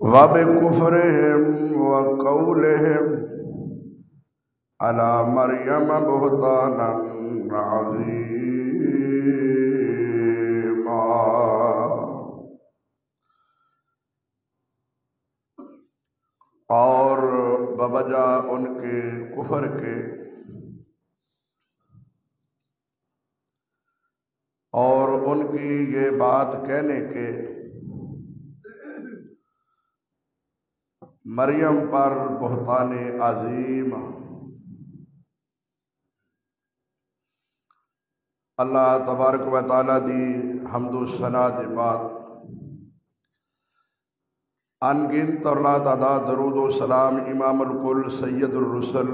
وبكفرهم وقولهم على مريم بهتانا عظيما، اور بوجہ ان کے کفر کے اور ان کی یہ بات کہنے کے مریم پر بہتان عظیم۔ اللہ تبارک و تعالیٰ دی حمد و ثنا دے بعد ان گنت اور لا تعداد درود و سلام امام الکل سید الرسل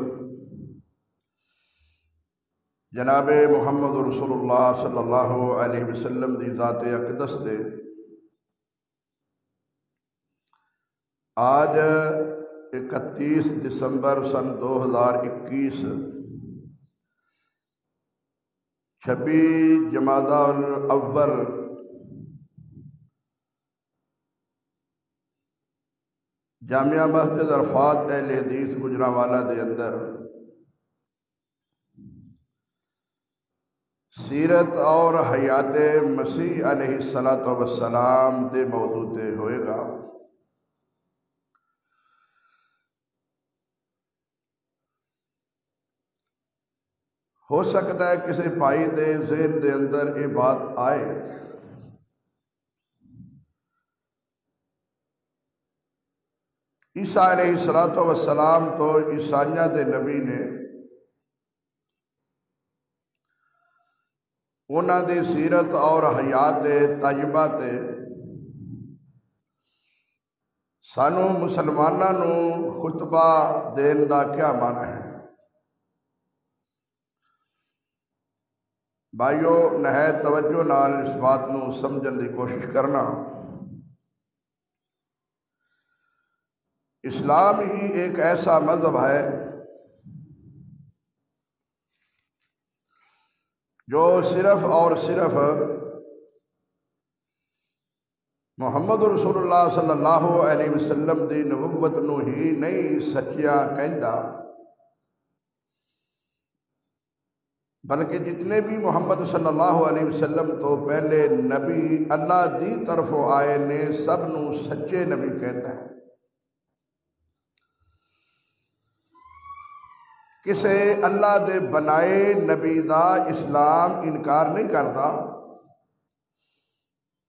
جناب محمد رسول اللہ صلی اللہ علیہ وسلم دی ذات اقدس دے آج 31 دسمبر سن 2021 26 جمادی الاول جامعہ مسجد عرفات اہل حدیث گجرانوالہ دے اندر سیرت اور حیات مسیح علیہ السلام دے موضوع تے ہوئے گا۔ ہو سکتا ہے کسی بھائی دے ذہن دے اندر یہ بات آئے عیسیٰ علیہ السلام تو عیسائیاں دے نبی نے، انہاں دی سیرت اور حیات طیبہ تے سانو مسلماناں نو خطبہ دین دا کیا معنی ہے؟ بھائیو نہایت توجہ نال اس بات نو سمجھن دی کوشش کرنا۔ اسلام ہی ایک ایسا مذہب ہے جو صرف اور صرف محمد رسول اللہ صلی اللہ علیہ وسلم دی نبوت نو ہی نہیں سچیاں کہندا، بلکہ جتنے بھی محمد صلی اللہ علیہ وسلم تو پہلے نبی اللہ دی طرف آئے نے سب نو سچے نبی کہتا ہے۔ کسے اللہ دے بنائے نبی دا اسلام انکار نہیں کرتا،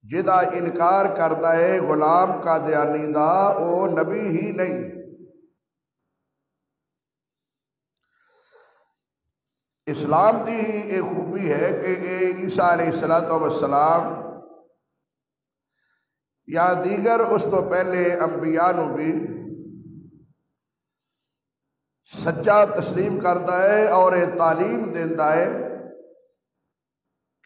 جدا انکار کرتا ہے غلام قادیانی دا او نبی ہی نہیں۔ اسلام دی ہی ایک خوبی ہے کہ عیسیٰ علیہ السلام یا دیگر اس تو پہلے انبیاء نو بھی سچا تسلیم کرتا ہے اور تعلیم دیتا ہے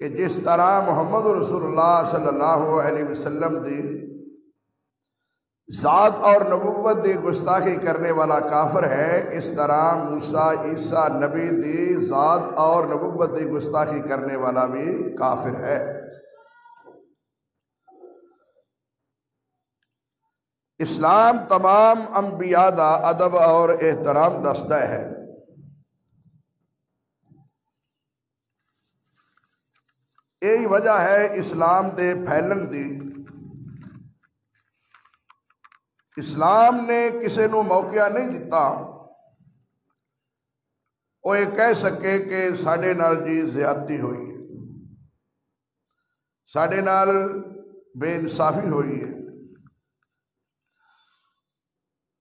کہ جس طرح محمد رسول اللہ صلی اللہ علیہ وسلم دی ذات اور نبوت دی گستاخی کرنے والا کافر ہے، اس طرح موسیٰ عیسیٰ نبی دی ذات اور نبوت دی گستاخی کرنے والا بھی کافر ہے۔ اسلام تمام انبیاء دا ادب اور احترام دستا ہے۔ یہی وجہ ہے اسلام دے پھیلن دی۔ اسلام نے کسی نو موقع نہیں دیتا وہ یہ کہہ سکے کہ ساڈے نال جی زیادتی ہوئی ہے، ساڈے نال بے انصافی ہوئی ہے۔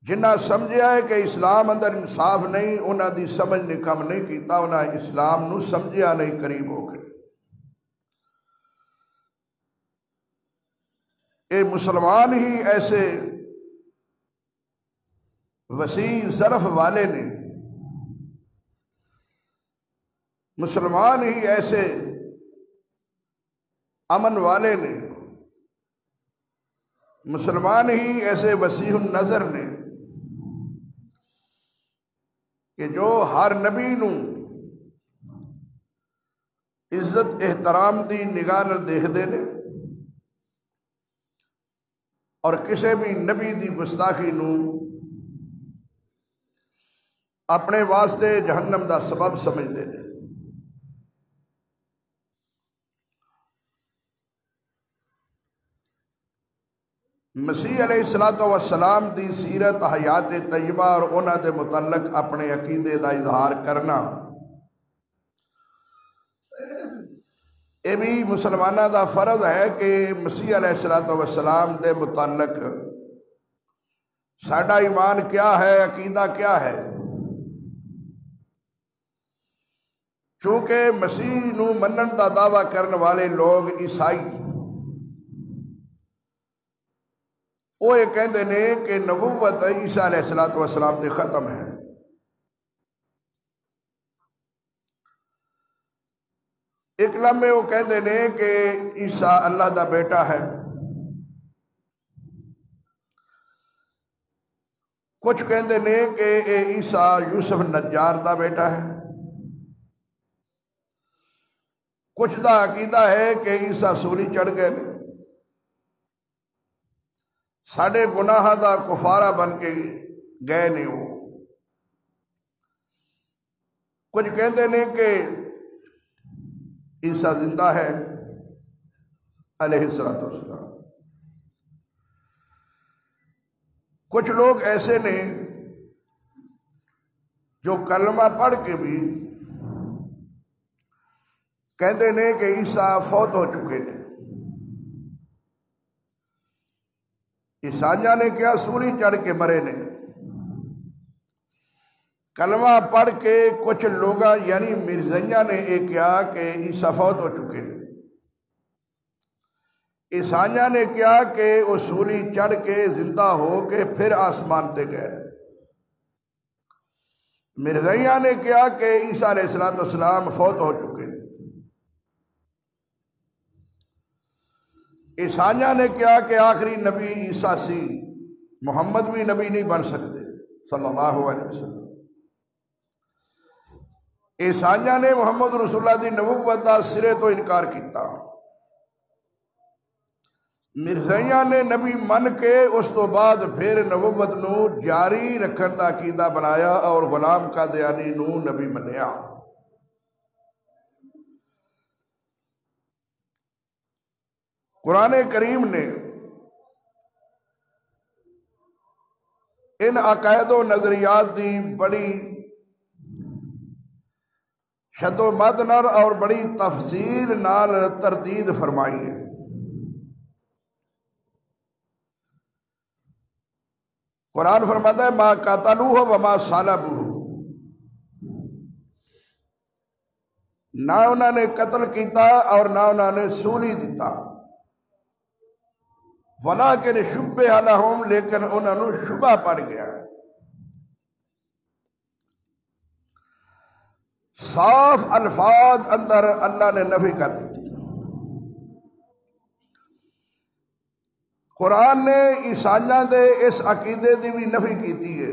جنہ سمجھیا ہے کہ اسلام اندر انصاف نہیں، انہاں دی سمجھ نے کم نہیں کیتا، انہاں اسلام نو سمجھیا نہیں قریب ہو کے۔ یہ مسلمان ہی ایسے وسیع ظرف والے نے، مسلمان ہی ایسے امن والے نے، مسلمان ہی ایسے وسیع النظر نے کہ جو ہر نبی نو عزت احترام دی نگاہ نال دیکھتے ہیں اور کسی بھی نبی دی گستاخی نو اپنے واسطے جہنم دا سبب سمجھتے ہیں۔ مسیح علیہ السلام دی سیرت حیات طیبہ اور انہاں دے متعلق اپنے عقیدے دا اظہار کرنا یہ بھی مسلمانہ دا فرض ہے کہ مسیح علیہ السلام دے متعلق ساڈا ایمان کیا ہے، عقیدہ کیا ہے۔ چونکہ مسیح نو منن دا دعویٰ کرنے والے لوگ عیسائی وہ یہ کہندے نے کہ نبوت عیسیٰ علیہ السلام تے ختم ہے۔ ایک لمحے وہ کہندے نے کہ عیسیٰ اللہ دا بیٹا ہے، کچھ کہندے نے کہ اے عیسیٰ یوسف نجار دا بیٹا ہے، کچھ دا عقیدہ ہے کہ عیسیٰ سولی چڑھ گئے نے، ساڑے گناہ دا کفارہ بن کے گئے نے وہ، کچھ کہندے نے کہ عیسیٰ زندہ ہے علیہ السلام۔ کچھ لوگ ایسے نے جو کلمہ پڑھ کے بھی کہندے نے کہ عیسیٰ فوت ہو چکے نے۔ عیسائیاں نے کیا سولی چڑھ کے مرے نے، کلمہ پڑھ کے کچھ لوگاں یعنی مرزائیاں نے یہ کیا کہ عیسیٰ فوت ہو چکے ہیں۔ عیسائیاں نے کیا کہ وہ سولی چڑھ کے زندہ ہو کے پھر آسمان تے گئے۔ مرزائیاں نے کیا کہ عیسیٰ علیہ السلام فوت ہو چکے ہیں۔ عیسائیاں نے کیا کہ آخری نبی عیسیٰ سی، محمد بھی نبی نہیں بن سکتے صلی اللہ علیہ وسلم۔ عیسائیاں نے محمد رسول اللہ دی نبوت دا سرے تو انکار کیتا، مرزائیاں نے نبی من کے اس تو بعد پھر نبوت نو جاری رکھن دا عقیدہ بنایا اور غلام قادیانی نو نبی منیا۔ قرآن کریم نے ان عقائد و نظریات دی بڑی شد و مدنر اور بڑی تفصیل نال تردید فرمائی ہے۔ قرآن فرماتا ہے ما قتلوہ وما صلبوہ، نہ انہوں نے قتل کیتا اور نہ انہوں نے سولی دیتا، ولیکن شبہ لہم، لیکن انہوں نے شبہ پڑ گیا۔ صاف الفاظ اندر اللہ نے نفی کر دیتی۔ قرآن نے عیسائیاں دے اس عقیدے دی بھی نفی کیتی ہے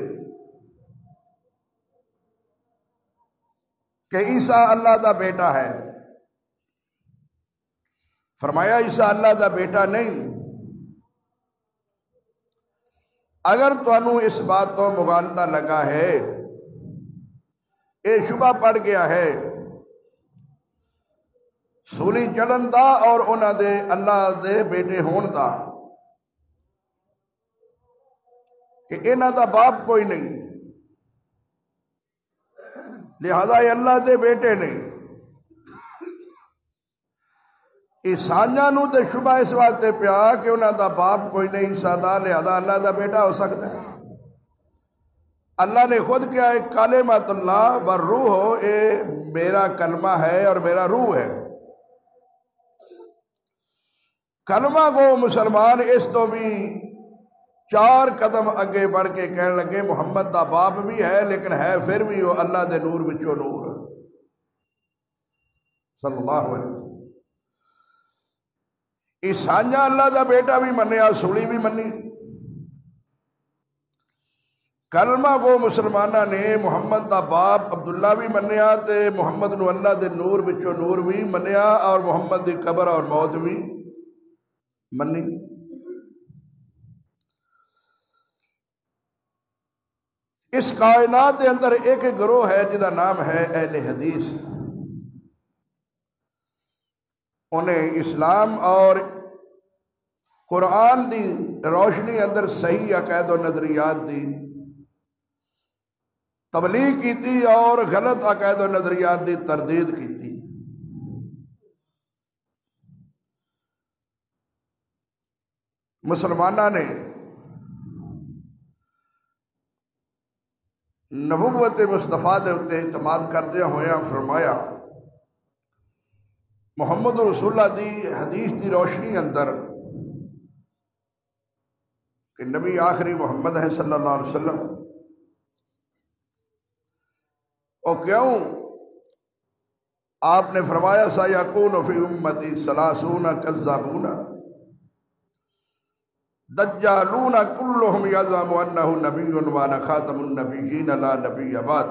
کہ عیسیٰ اللہ دا بیٹا ہے۔ فرمایا عیسیٰ اللہ دا بیٹا نہیں۔ اگر تانوں اس بات تو مغالطہ لگا ہے، اے شبہ پڑ گیا ہے سولی چڑھن دا اور انہاں دے اللہ دے بیٹے ہون دا، کہ انہاں دا باپ کوئی نہیں، لہذا یہ اللہ دے بیٹے نہیں۔ عیسائیاں نو تے شبہ اس واسطے پیا کہ انہاں دا باپ کوئی نہیں عیسیٰ دا، لہذا اللہ دا بیٹا ہو سکتا ہے۔ اللہ نے خود کیا ہے کلمۃ اللہ والروح، اے میرا کلمہ ہے اور میرا روح ہے۔ کلمہ کو مسلمان اس تو بھی 4 قدم اگے بڑھ کے کہنے لگے محمد دا باپ بھی ہے لیکن ہے پھر بھی وہ اللہ دے نور بچو نور صلی اللہ علیہ وسلم۔ عیسائیاں اللہ دا بیٹا بھی منیا، سولی بھی منی۔ کلمہ کو مسلمانہ نے محمد دا باپ عبداللہ بھی منیا تے محمد نو اللہ دے نور بچو نور بھی منیا اور محمد دی قبر اور موت بھی منی۔ اس کائنات کے اندر ایک گروہ ہے جدا نام ہے اہل حدیث. انہیں اسلام اور قرآن دی روشنی اندر صحیح عقائد و نظریات دی تبلیغ کی تھی اور غلط عقائد و نظریات دی تردید کی تھی. مسلمانہ نے نبوت مصطفیٰ دے اتے اعتماد کردیا ہویا فرمایا محمد رسول اللہ دی حدیث دی روشنی اندر کہ نبی آخری محمد ہے صلی اللہ علیہ وسلم، اور کیوں آپ نے فرمایا سَيَكُونُ فِي أُمَّتِي ثَلَاثُونَ كَذَّابُونَ دجالون كلهم يزعم أنه نبي وأنا خاتم النبيين لا نبي بعد.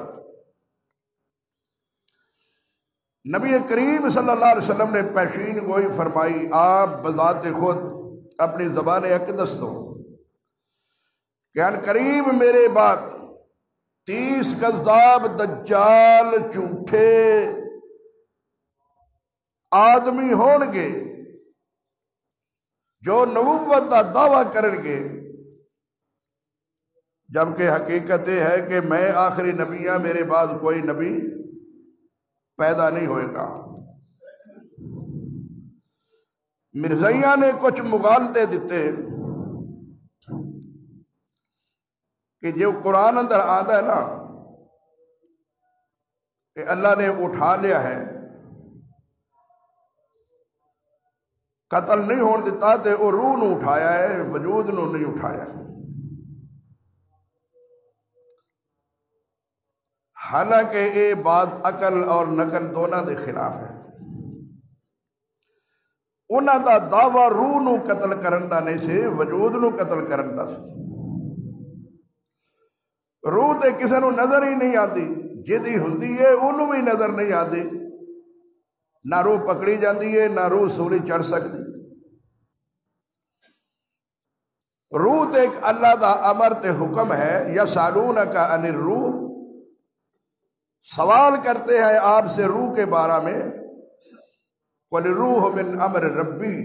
نبی کریم صلی اللہ علیہ وسلم نے پیشین گوئی فرمائی، آپ بذات خود اپنی زبان اقدس تو کہ ان قریب میرے بعد 30 کذاب دجال جھوٹے آدمی ہون گے جو نبوت کا دعویٰ کریں گے، جبکہ حقیقت یہ ہے کہ میں آخری نبی ہوں، میرے بعد کوئی نبی پیدا نہیں ہوئے گا. مرزائیہ نے کچھ مغالطے دیتے کہ جو قرآن اندر آتا ہے نا کہ اللہ نے اٹھا لیا ہے، قتل نہیں ہون دیتا تے وہ روح نو اٹھایا ہے، وجود نو نہیں اٹھایا. حالانکہ یہ بات عقل اور نقل دونوں دے خلاف ہے. انہاں دا دعویٰ روح نو قتل کرن دا نہیں سے، وجود نو قتل کرن دا سی. روح تے کسے نو نظر ہی نہیں آتی، جدی ہوندی ہے انہوں بھی نظر نہیں آتی، نہ روح پکڑی جاندی ہے نہ روح سولی چڑھ سکتی. روح تے ایک اللہ دا امر تے حکم ہے. یسالونک عن الروح، سوال کرتے ہیں آپ سے روح کے بارے میں. قل الروح من امر ربی،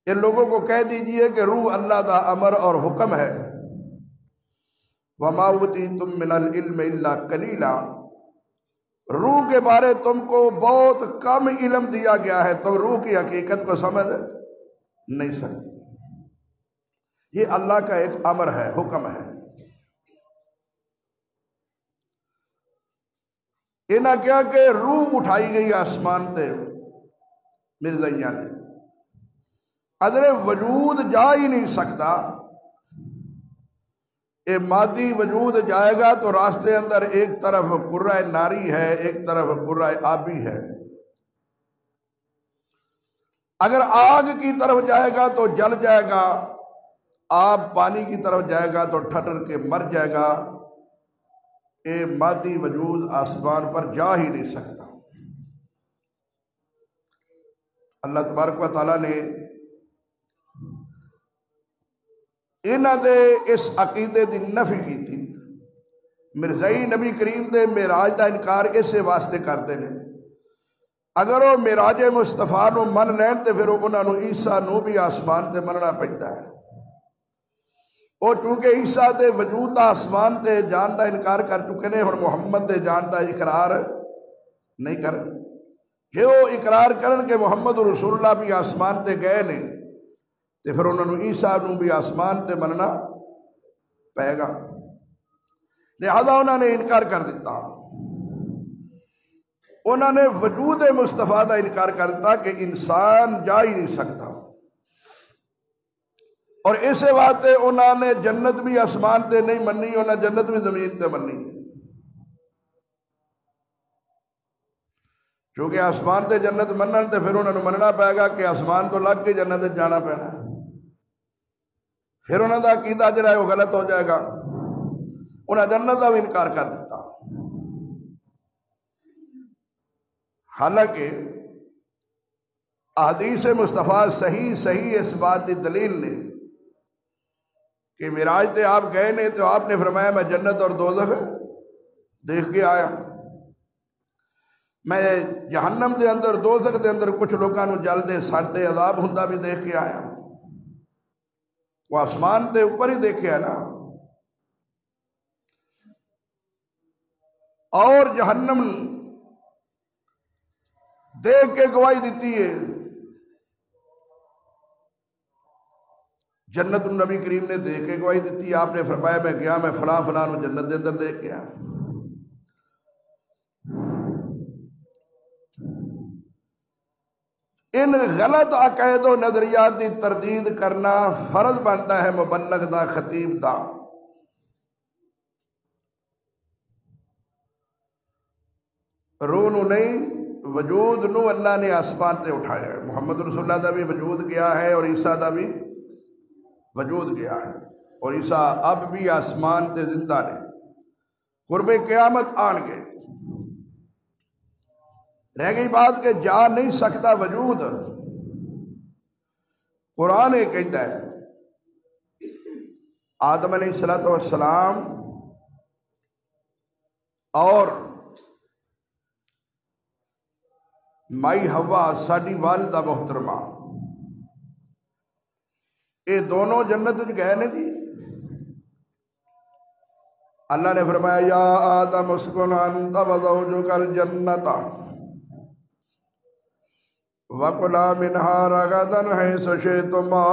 ان لوگوں کو کہہ دیجئے کہ روح اللہ دا امر اور حکم ہے. وما اوتیتم من العلم الا قلیلا، روح کے بارے تم کو بہت کم علم دیا گیا ہے، تم روح کی حقیقت کو سمجھ نہیں سکتے. یہ اللہ کا ایک امر ہے، حکم ہے. انہاں کیا کہ روح اٹھائی گئی آسمان تے مرزائیاں نے، ادھر وجود جا ہی نہیں سکتا. اے مادی وجود جائے گا تو راستے اندر ایک طرف قرہ ناری ہے، ایک طرف قرہ آبی ہے. اگر آگ کی طرف جائے گا تو جل جائے گا، آب پانی کی طرف جائے گا تو ٹھٹر کے مر جائے گا. اے مادی وجود آسمان پر جا ہی نہیں سکتا. اللہ تبارک و تعالیٰ نے انہاں دے اس عقیدے دی نفی کی تھی. مرزائی نبی کریم دے معراج دا انکار اسے واسطے کرتے ہیں. اگر وہ معراج مصطفیٰ نو من لین تے پھر انہاں نو عیسیٰ نو بھی آسمان تے مننا پڑتا ہے. وہ چونکہ عیسیٰ دے وجود دا آسمان تے جان دا انکار کر چکے نے، ہن محمد دے جان دا اقرار نہیں کرن. جے وہ اقرار کرن کہ محمد رسول اللہ بھی آسمان تے گئے نے تے پھر انہوں نے عیسیٰ نو بھی آسمان تے مننا پائے گا. لہذا انہوں نے انکار کر دیتا. انہوں نے وجود مصطفیٰ دا انکار کر دیتا کہ انسان جا ہی نہیں سکتا. اور اسے واسطے انہوں نے جنت بھی آسمان تے نہیں مننی، انہوں نے جنت بھی زمین تے مننی. چونکہ آسمان تے جنت منن تے پھر انہوں نے مننا پائے گا کہ آسمان تو لگ کے جنت جانا پینا. پھر انہوں نے عقیدہ جڑا ہے وہ غلط ہو جائے گا. انہوں نے جنت کا بھی انکار کر دیتا. حالانکہ احادیث مصطفیٰ صحیح اس بات کی دلیل نے کہ معراج تے آپ گئے نے تو آپ نے فرمایا میں جنت اور دوزخ دیکھ کے آیا، میں جہنم دے اندر دوزخ دے اندر کچھ لوگاں نو جلدے سڑتے عذاب ہوندا بھی دیکھ کے آیا، وہ آسمان تے اوپر ہی دیکھے نا، اور جہنم دیکھ کے گواہی دیتی ہے، جنت النبی کریم نے دیکھ کے گواہی دیتی ہے، آپ نے فرمایا میں گیا میں فلاں فلاں نو جنت دے اندر دیکھ کے آیا۔ ان غلط عقائد و نظریات کی تردید کرنا فرض بنتا ہے مبلغ دا، خطیب دا۔ روح نو نہیں، وجود نو اللہ نے آسمان تے اٹھایا ہے، محمد رسول اللہ دا بھی وجود گیا ہے اور عیسیٰ دا بھی وجود گیا ہے، اور عیسیٰ اب بھی آسمان تے زندہ نے، قرب قیامت آن گے۔ رہ گئی بات کہ جا نہیں سکتا وجود، قرآن یہ کہتا ہے آدم علیہ السلام اور مائی حوا ساڈی والدہ محترمہ یہ دونوں جنت گئے نے جی۔ اللہ نے فرمایا یا آدم اسکن انت وزوجک الجنت وَكُلَا مِنْهَا رَغَدًا حَيْثُ شِئْتُمَا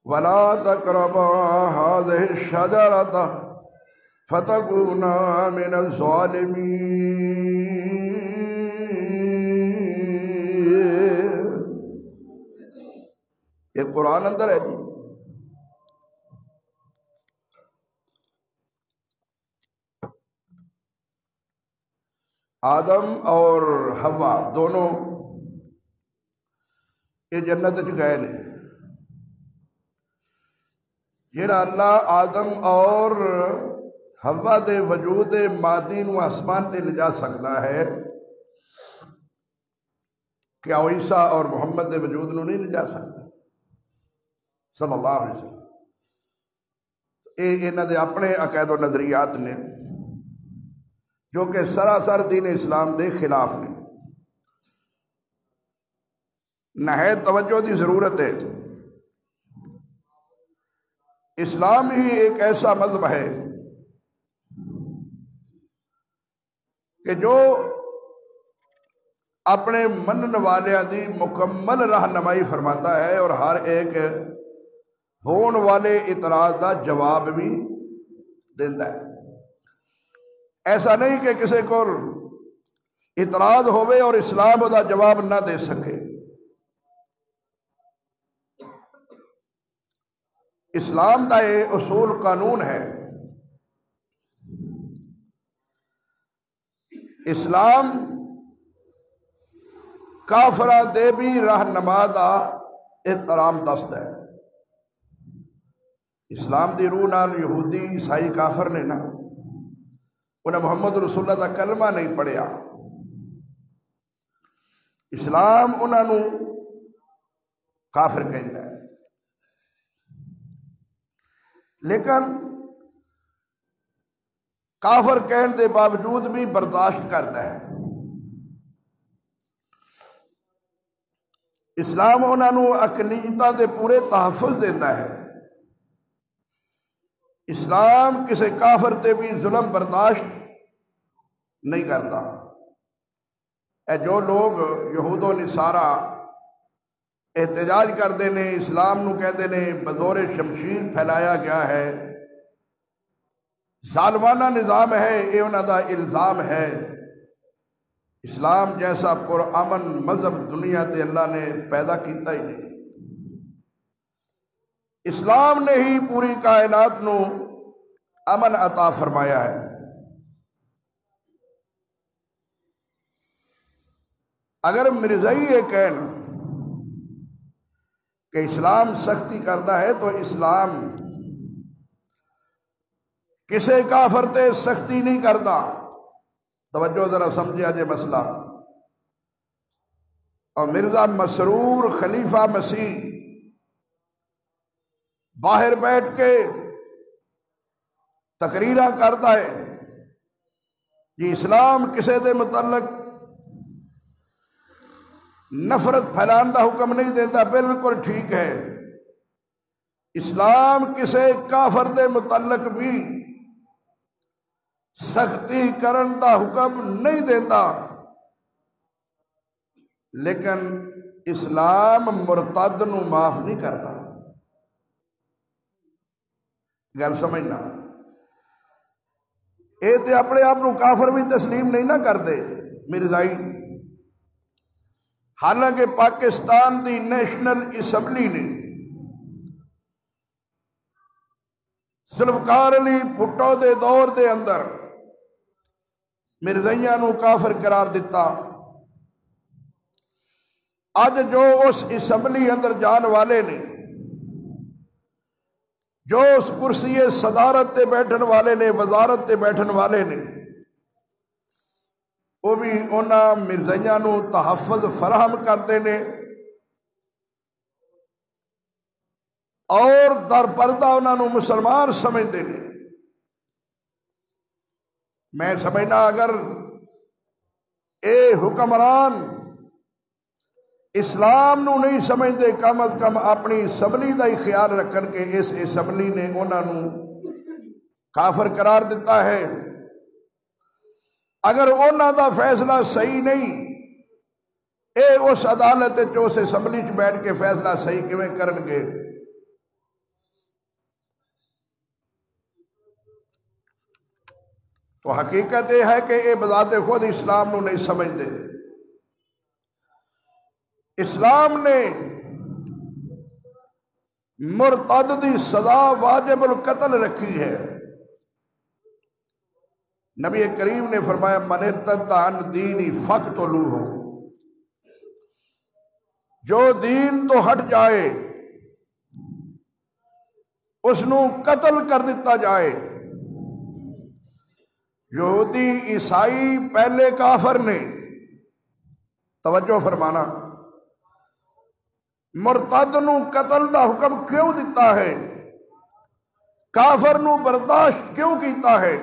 وَلَا تَقْرَبَا هَٰذِهِ الشَّجَرَةَ فَتَكُونَا مِنَ الظَّالِمِينَ۔ یہ قرآن اندر ہے جی۔ آدم اور حوا دونوں یہ جنت گئے نے، جہاں اللہ آدم اور حوا دے وجود مادی نو آسمان تے لے جا سکتا ہے، کیا وہ عیسیٰ اور محمد دے وجود نو نہیں لے جا سکتا صلی اللہ علیہ وسلم؟ یہ انہاں دے اپنے عقائد و نظریات نے جو کہ سراسر دین اسلام دے خلاف نے۔ نہایت توجہ دی ضرورت ہے۔ اسلام ہی ایک ایسا مذہب ہے کہ جو اپنے منن والیاں دی مکمل رہنمائی فرماتا ہے اور ہر ایک ہون والے اعتراض دا جواب بھی دیتا ہے۔ ایسا نہیں کہ کسی کو اعتراض ہوئے اور اسلام دا جواب نہ دے سکے۔ اسلام دا یہ اصول قانون ہے۔ اسلام کافراں دے بھی رہنما دا احترام دستا ہے۔ اسلام دی روح نال یہودی عیسائی کافر نے نا، انہیں محمد رسول اللہ دا کلمہ نہیں پڑھیا، اسلام انہاں نو کافر کہندا ہے، لیکن کافر کہنے کے باوجود بھی برداشت کرتا ہے۔ اسلام انہاں نو اقلیتاں دے پورے تحفظ دیتا ہے۔ اسلام کسی کافر تے بھی ظلم برداشت نہیں کرتا۔ اے جو لوگ یہود و نصارہ احتجاج کرتے ہیں، اسلام نو کہتے ہیں بزور شمشیر پھیلایا گیا ہے، ظالمانہ نظام ہے، یہ انہاں دا الزام ہے۔ اسلام جیسا پرامن مذہب دنیا تے اللہ نے پیدا کیتا ہی نہیں۔ اسلام نے ہی پوری کائنات نو امن عطا فرمایا ہے۔ اگر مرزائی یہ کہن کہ اسلام سختی کرتا ہے تو اسلام کسے کافر تے سختی نہیں کرتا۔ توجہ ذرا سمجھے جے مسئلہ۔ اور مرزا مسرور خلیفہ مسیح باہر بیٹھ کے تقریراں کرتا ہے کہ اسلام کسی دے متعلق نفرت پھیلان دا حکم نہیں دیتا، بالکل ٹھیک ہے۔ اسلام کسی کافر دے متعلق بھی سختی کرن دا حکم نہیں دیتا، لیکن اسلام مرتد نو معاف نہیں کرتا۔ گل سمجھنا، اے تے اپنے آپ نو کافر بھی تسلیم نہیں نہ کرتے مرزائی۔ حالانکہ پاکستان دی نیشنل اسمبلی نے ذوالفقار علی بھٹو دے دور دے اندر مرزائیاں نو کافر قرار دیتا۔ اج جو اس اسمبلی اندر جان والے نے، جو اس کرسی صدارت تے بیٹھن والے نے، وزارت تے بیٹھن والے نے، وہ بھی انہاں مرزائیاں نو تحفظ فراہم کرتے نے اور در پردہ انہاں نو مسلمان سمجھتے ہیں۔ میں سمجھنا اگر اے حکمران اسلام نو نہیں سمجھتے، کم از کم اپنی اسمبلی دا ہی خیال رکھن کے اس اسمبلی نے انہاں نو کافر قرار دیتا ہے۔ اگر انہاں دا فیصلہ صحیح نہیں، اے اس عدالت جو اس اسمبلی چ بیٹھ کے فیصلہ صحیح کیویں کرن گے؟ تو حقیقت یہ ہے کہ یہ بذات خود اسلام نو نہیں سمجھتے۔ اسلام نے مرتد دی سزا واجب القتل رکھی ہے۔ نبی کریم نے فرمایا من ارتد عن دینی فاقتلوہ، جو دین تو ہٹ جائے اس نو قتل کر دیتا جائے۔ یہودی عیسائی پہلے کافر نے، توجہ فرمانا، مرتد نو قتل دا حکم کیوں دیتا ہے؟ کافر نو برداشت کیوں کیتا ہے؟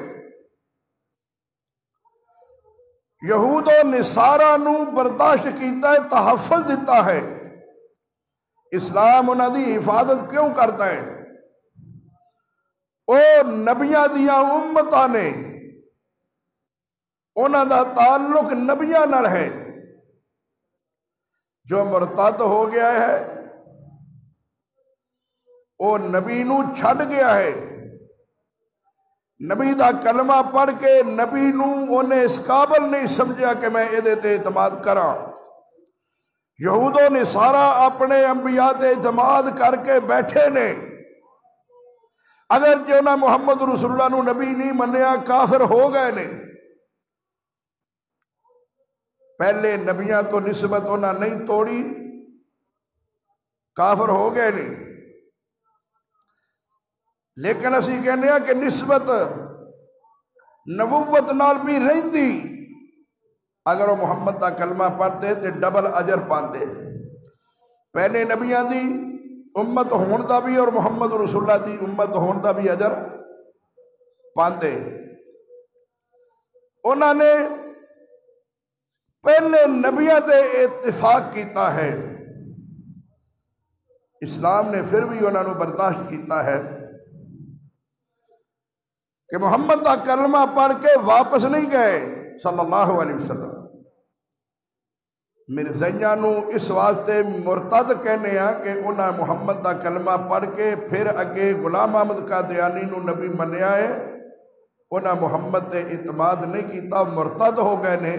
یہود و نصارہ نو برداشت کیتا ہے، تحفظ دیتا ہے۔ اسلام انہاں دی حفاظت کیوں کرتا ہے؟ او نبیاں دیاں امتاں نے، انہاں دا تعلق نبیاں نال ہے۔ جو مرتد ہو گیا ہے وہ نبی نو چھڈ گیا ہے، نبی دا کلمہ پڑھ کے نبی نو انہیں اس قابل نہیں سمجھا کہ میں یہ تے اعتماد کراں۔ یہود و نصارہ اپنے انبیاء تے اعتماد کر کے بیٹھے نے، اگر جو نہ محمد رسول اللہ نو نبی نہیں منیا کافر ہو گئے نے۔ پہلے نبیاں تو نسبت انہاں نہیں توڑی، کافر ہو گئے نے۔ لیکن اسی کہنے ہیں کہ نسبت نبوت نال بھی رہندی، اگر وہ محمد دا کلمہ پڑھتے تے ڈبل اجر پاندے۔ پہلے نبیاں دی امت ہون دا بھی اور محمد رسول اللہ دی امت ہون دا بھی اجر پاندے۔ انہوں نے پہلے نبیاں تے اتفاق کیتا ہے، اسلام نے پھر بھی انہوں نے برداشت کیتا ہے کہ محمد دا کلمہ پڑھ کے واپس نہیں گئے صلی اللہ علیہ وسلم۔ مرزائیاں نو اس واسطے مرتد کہنے ہیں کہ انہاں محمد دا کلمہ پڑھ کے پھر اگے غلام احمد قادیانی نو نبی منیا ہے، انہاں محمد تے اعتماد نہیں کیتا، مرتد ہو گئے نے۔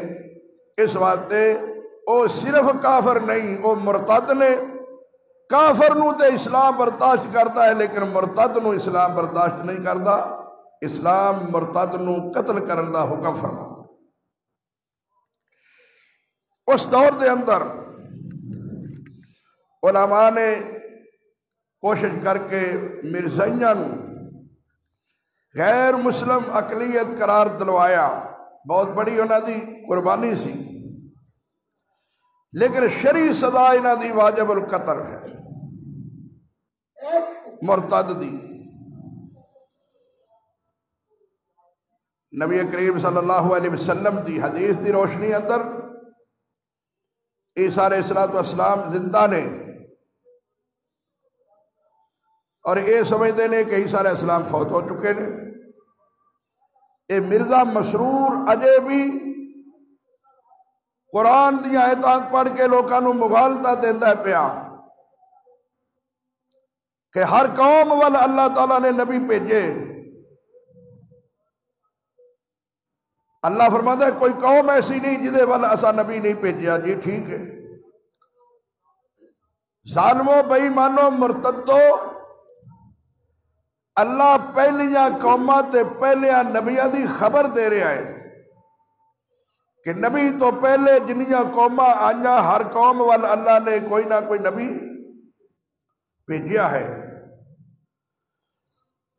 اس واسطے او صرف کافر نہیں، او مرتد نے۔ کافر نو تے اسلام برداشت کرتا ہے لیکن مرتد نو اسلام برداشت نہیں کرتا۔ اسلام مرتد نو قتل کرن دا حکم فرما۔ اس دور دے اندر علماء نے کوشش کر کے مرزائیاں نو غیر مسلم اقلیت قرار دلوایا، بہت بڑی انہاں دی قربانی سی، لیکن شرعی سزا انہاں دی واجب القتل ہے۔ مرتد دی۔ نبی کریم صلی اللہ علیہ وسلم دی حدیث دی روشنی اندر عیسیٰ علیہ السلام زندہ نے، اور یہ سمجھتے ہیں کہ عیسیٰ علیہ السلام فوت ہو چکے ہیں۔ یہ مرزا مسرور اجے بھی قرآن دی آیتاں پڑھ کے لوگوں کو مغالطہ دیندا پیا کہ ہر قوم وال اللہ تعالیٰ نے نبی بھیجے۔ اللہ فرماتا ہے کوئی قوم ایسی نہیں جدے وال اسا نبی نہیں بھیجیا۔ جی ٹھیک ہے، ظالمو بے ایمانو مرتدو، اللہ پہلیاں قوماں تے پہلیاں نبیاں دی خبر دے رہا ہے کہ نبی تو پہلے جنیاں قوماں آئیاں ہر قوم وال اللہ نے کوئی نہ کوئی نبی بھیجیا ہے۔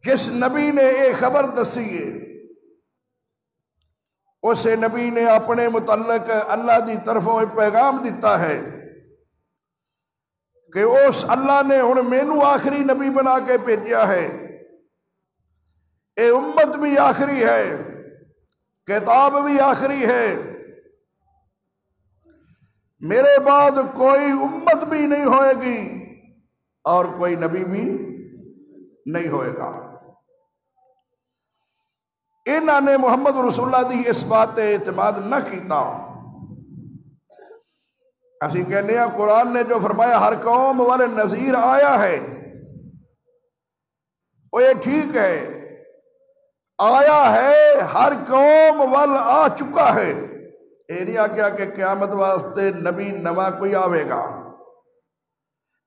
جس نبی نے یہ خبر دسی ہے اسے نبی نے اپنے متعلق اللہ دی طرفوں ایک پیغام دیتا ہے کہ اس اللہ نے ہن مینوں آخری نبی بنا کے بھیجیا ہے، اے امت بھی آخری ہے، کتاب بھی آخری ہے، میرے بعد کوئی امت بھی نہیں ہوئے گی اور کوئی نبی بھی نہیں ہوئے گا۔ انہوں نے محمد رسول اللہ دی اس بات اعتماد نہ کیتا۔ اسی کہنے ہیں قرآن نے جو فرمایا ہر قوم والے نذیر آیا ہے، وہ یہ ٹھیک ہے، آیا ہے، ہر قوم وال آ چکا ہے۔ یہ نہیں آکھیا کہ قیامت واسطے نبی نواں کوئی آوے گا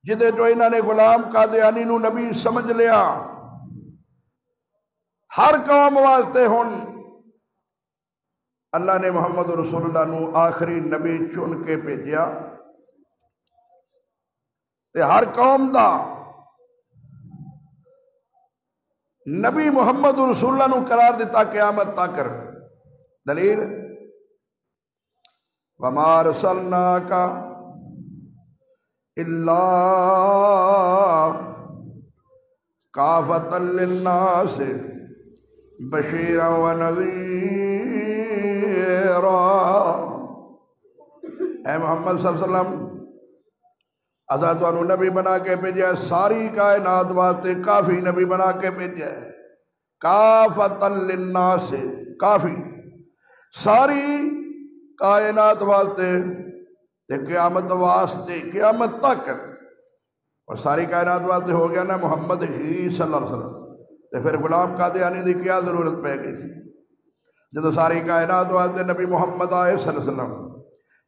جدے جو انہوں نے غلام قادیانی نو نبی سمجھ لیا۔ ہر قوم واسطے ہن اللہ نے محمد رسول اللہ نو آخری نبی چن کے بھیجیا، تے ہر قوم دا نبی محمد رسول اللہ نو قرار دیتا قیامت تک۔ دلیل وَمَا أَرْسَلْنَاكَ إِلَّا كَافَةً لِلنَّاسِ بَشِيرًا وَنَذِيرًا۔ اے محمد صلی اللہ علیہ وسلم، اساں تانوں نبی بنا کے بھیجا، ساری کائنات واسطے کافی نبی بنا کے بھیجا ہے۔ کافۃ للناس، کافی ساری کائنات واسطے تے قیامت واسطے، قیامت تک، اور ساری کائنات واسطے ہو گیا نا محمد ہی صلی اللہ علیہ وسلم، تے پھر غلام قادیانی دی کیا ضرورت پہ گئی تھی جدو ساری کائنات واسطے نبی محمد آئے صلی اللہ علیہ وسلم۔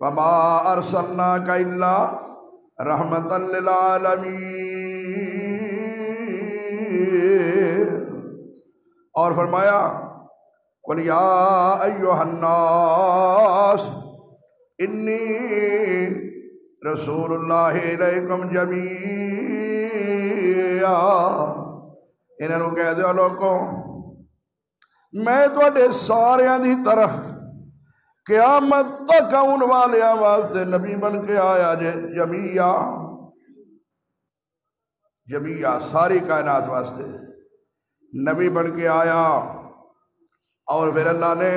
وَمَا أَرْسَلْنَاكَ إِلَّا رَحْمَةً لِلْعَالَمِينَ۔ اور فرمایا قُلْ يَا أَيُّهَا النَّاسُ إِنِّي رَسُولُ اللَّهِ إِلَيْكُمْ جَمِيعًا۔ انہوں نے کہہ دیا لوگوں، میں تواڈے ساریاں دی طرف قیامت تک آن والیاں واسطے نبی بن کے آیا جے، جمیعا، جمیعا ساری کائنات واسطے نبی بن کے آیا۔ اور پھر اللہ نے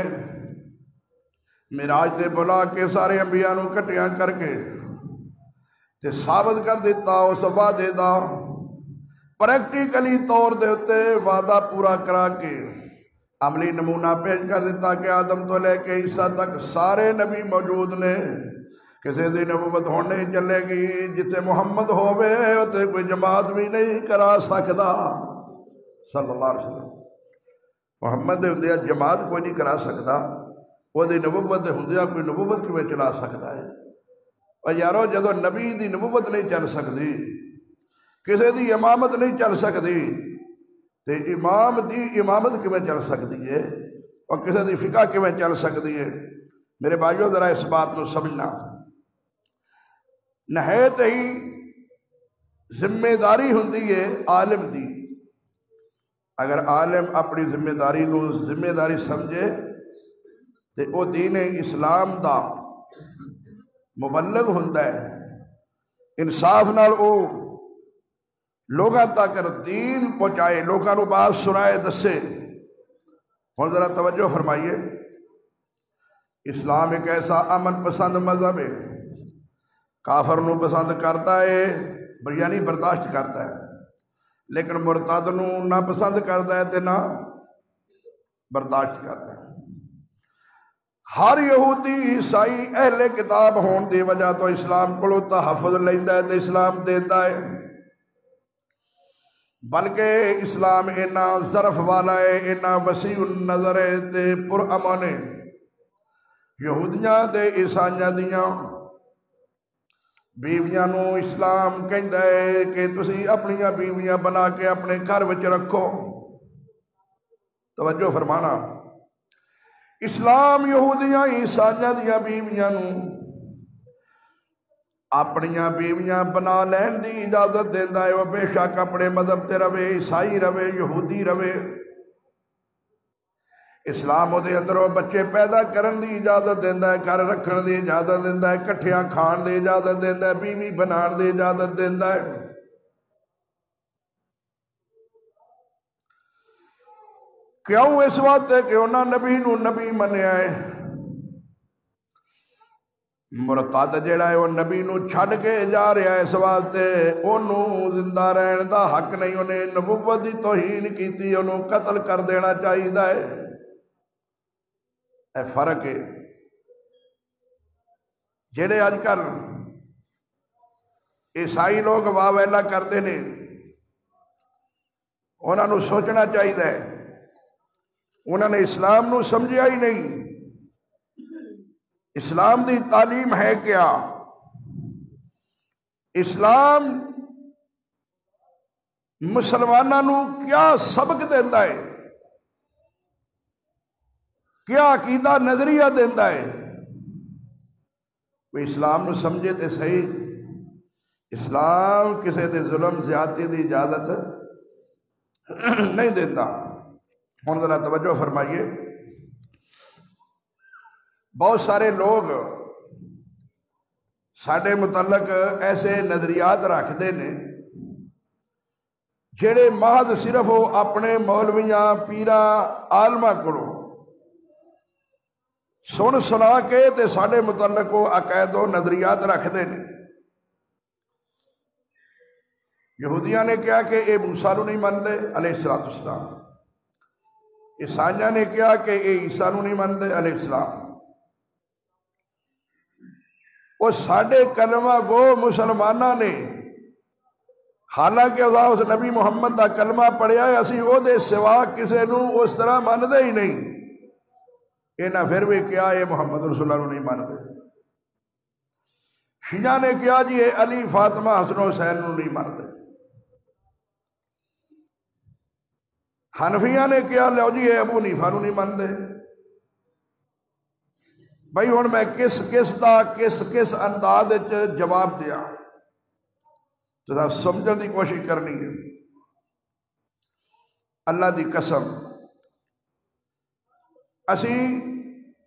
معراج تے بلا کے سارے انبیاء نو کٹیاں کر کے تے ثابت کر دیتا اس وعدے دا، پریکٹیکلی طور دے اتے وعدہ پورا کرا کے عملی نمونہ پیش کر دیتا کہ آدم تو لے کے عیسیٰ تک سارے نبی موجود نے، کسی دی نبوت ہونے چلے گی جتے محمد ہوئے اتے کوئی جماعت بھی نہیں کرا سکتا صلی اللہ علیہ وسلم۔ محمد دے ہندیا جماعت کوئی نہیں کرا سکتا، وہ دی نبوت دے ہندیا کوئی نبوت کیوں چلا سکتا ہے؟ اور یارو جدو نبی دی نبوت نہیں چل سکتی، کسی دی امامت نہیں چل سکتی، تے امام دی امامت کیوں چل سکتی ہے اور کسی دی فقہ کیوں چل سکتی ہے؟ میرے بھائیو ذرا اس بات کو سمجھنا، نہایت ہی ذمہ داری ہوندی ہے عالم دی۔ اگر عالم اپنی ذمہ داری نو ذمہ داری سمجھے تے او دین اسلام دا مبلغ ہوندا ہے، انصاف نال او لوگاں تک دین پہنچائے، لوگاں نو بات سنائے دسے۔ ہن ذرا توجہ فرمائیے، اسلام ایک ایسا امن پسند مذہب ہے، کافر نو پسند کرتا ہے، یعنی برداشت کرتا ہے، لیکن مرتد نو نہ پسند کرتا ہے تے نہ برداشت کرتا ہے۔ ہر یہودی عیسائی اہل کتاب ہون دی وجہ تو اسلام کو تحفظ لیندا ہے تے اسلام دیندا ہے، بلکہ اسلام اینا ظرف والا ہے، اینا وسیع النظر ہے تے پر امن ہے۔ یہودیاں تے عیسائیاں دیاں بیویاں نو اسلام کہندا ہے کہ تسی اپنیاں بیویاں بنا کے اپنے گھر وچ رکھو۔ توجہ فرمانا، اسلام یہودیاں عیسائیاں دیاں بیویاں نو اپنیاں بیویاں بنا لین دی اجازت دیندا ہے، وہ بے شک اپنے مذہب تے رہے، عیسائی رہے، یہودی رہے۔ اسلام دے اندر وہ بچے پیدا کرن دی اجازت دیندا ہے، گھر رکھن دی اجازت دیندا ہے، کٹھیاں کھان دی اجازت دیندا ہے، بیوی بنان دی اجازت دیندا ہے۔ کیوں؟ اس واسطے کہ انہاں نبی نو نبی منیا ہے۔ مرتد جڑا ہے وہ نبی نو چھڈ کے جا رہا ہے، اس واسطے انہوں زندہ رہن دا حق نہیں، انہیں نبوت دی توہین کیتی، انہوں قتل کر دینا چاہیے ہے۔ اے فرق ہے جڑے اج کل عیسائی لوگ واہ ویلا کرتے نے، انہاں نو سوچنا چاہیے، انہوں نے اسلام نو سمجھیا ہی نہیں۔ اسلام دی تعلیم ہے کیا؟ اسلام مسلمانوں نو کیا سبق دیندا ہے، کیا عقیدہ نظریہ دیندا ہے؟ کوئی اسلام نو سمجھے تے صحیح۔ اسلام کسی دے ظلم زیادتی دی اجازت نہیں دیندا۔ ہن ذرا توجہ فرمائیے، بہت سارے لوگ ساڈے متعلق ایسے نظریات رکھتے ہیں جڑے محض صرف وہ اپنے مولویاں پیراں عالماں کولوں سن سنا کے تے ساڈے متعلق وہ عقائد و نظریات رکھتے ہیں۔ یہودیاں نے کہا کہ اے موسیٰ نو نہیں مانتے علیہ السلام، عیسائیاں نے کہا کہ اے عیسیٰ نو نہیں مانتے علیہ السلام۔ وہ ساڈے کلمہ گو مسلمانہ نے، حالانکہ اس نبی محمد دا کلمہ پڑھیا ہے، اسی او دے سوا کسے نو اس طرح ماندے ہی نہیں، انہاں پھر بھی کیا یہ محمد رسول اللہ نو نہیں مانتے۔ شیعہ نے کیا جی یہ علی فاطمہ حسن حسین نو نہیں مانتے۔ حنفیہ نے کیا لو جی یہ ابو حنیفہ نو نہیں مانتے۔ بھائی ہن میں کس انداز جواب دیا تو سمجھن دی کوشش کرنی ہے۔ اللہ دی قسم اسی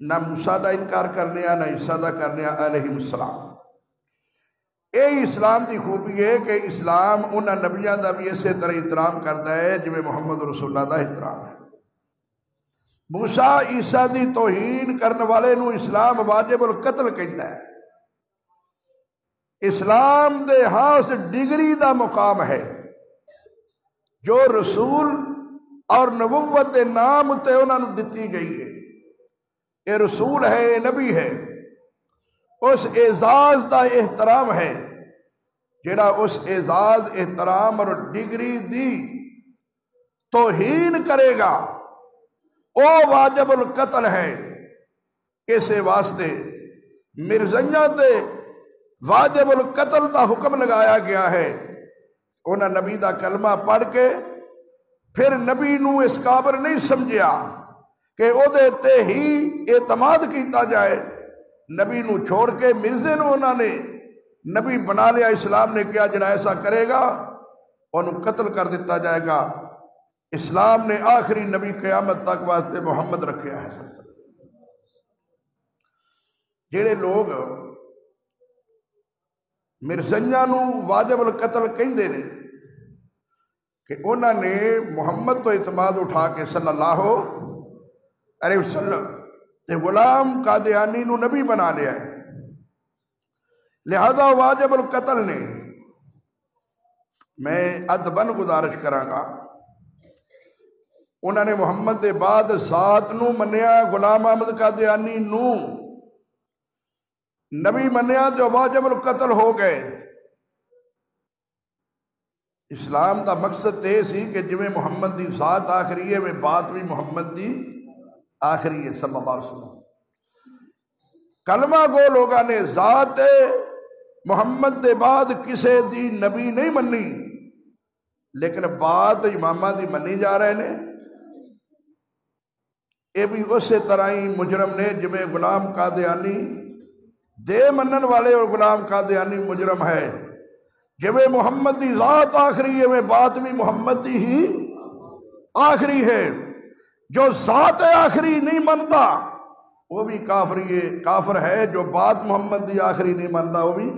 نہ موسیٰ دا انکار کرنے نہ عیسیٰ دا کرنے علیہ السلام۔ اے اسلام دی خوبی ہے کہ اسلام انہاں نبیاں دا بھی اسی طرح احترام کرتا ہے جویں محمد رسول اللہ دا احترام ہے۔ موسیٰ عیسیٰ دی توہین کرنے والے نو اسلام واجب القتل کہتا ہے۔ اسلام دے ہاں اس ڈگری دا مقام ہے جو رسول اور نبوت دے نام تے انہاں نو دتی گئی ہے۔ اے رسول ہے، اے نبی ہے، اس اعزاز دا احترام ہے جڑا اس اعزاز احترام اور ڈگری دی توہین کرے گا او واجب القتل ہے۔ اسے واسطے مرزیاں تے واجب القتل دا حکم لگایا گیا ہے۔ انہاں نبی دا کلمہ پڑھ کے پھر نبی نو اس قابل نہیں سمجھیا کہ او دے تے ہی اعتماد کیتا جائے، نبی نو چھوڑ کے مرزے نو انہاں نے نبی بنا لیا۔ اسلام نے کیا جڑا ایسا کرے گا انہوں قتل کر دیتا جائے گا۔ اسلام نے آخری نبی قیامت تک واسطے محمد رکھیا ہے۔ جڑے لوگ مرزیاں نو واجب القتل کہندے نے کہ انہوں نے محمد تو اعتماد اٹھا کے صلی اللہ علیہ وسلم تے غلام قادیانی نو نبی بنا لیا ہے، لہذا واجب القتل نے میں ادبن گزارش کراں انہوں نے محمد دے بعد ذات نو منیا، غلام احمد قادیانی نو نبی منیا جو واجب القتل ہو گئے۔ اسلام دا مقصد یہ سی کہ جویں محمد دی ذات آخری ہے میں بات بھی محمد دی آخری ہے صلی اللہ علیہ وسلم۔ کلمہ گو لوگاں نے ذات محمد دے بعد کسے دی نبی نہیں منی، لیکن بات امامہ دی منی جا رہے نے۔ یہ بھی اسی طرح ہی مجرم نے جویں غلام قادیانی دے منن والے اور غلام قادیانی مجرم ہے، جویں محمد دی ذات آخری ہے میں بات بھی محمد دی ہی آخری ہے۔ جو ذات آخری نہیں منتا وہ بھی کافر ہے، جو بات محمد دی آخری نہیں منتا وہ بھی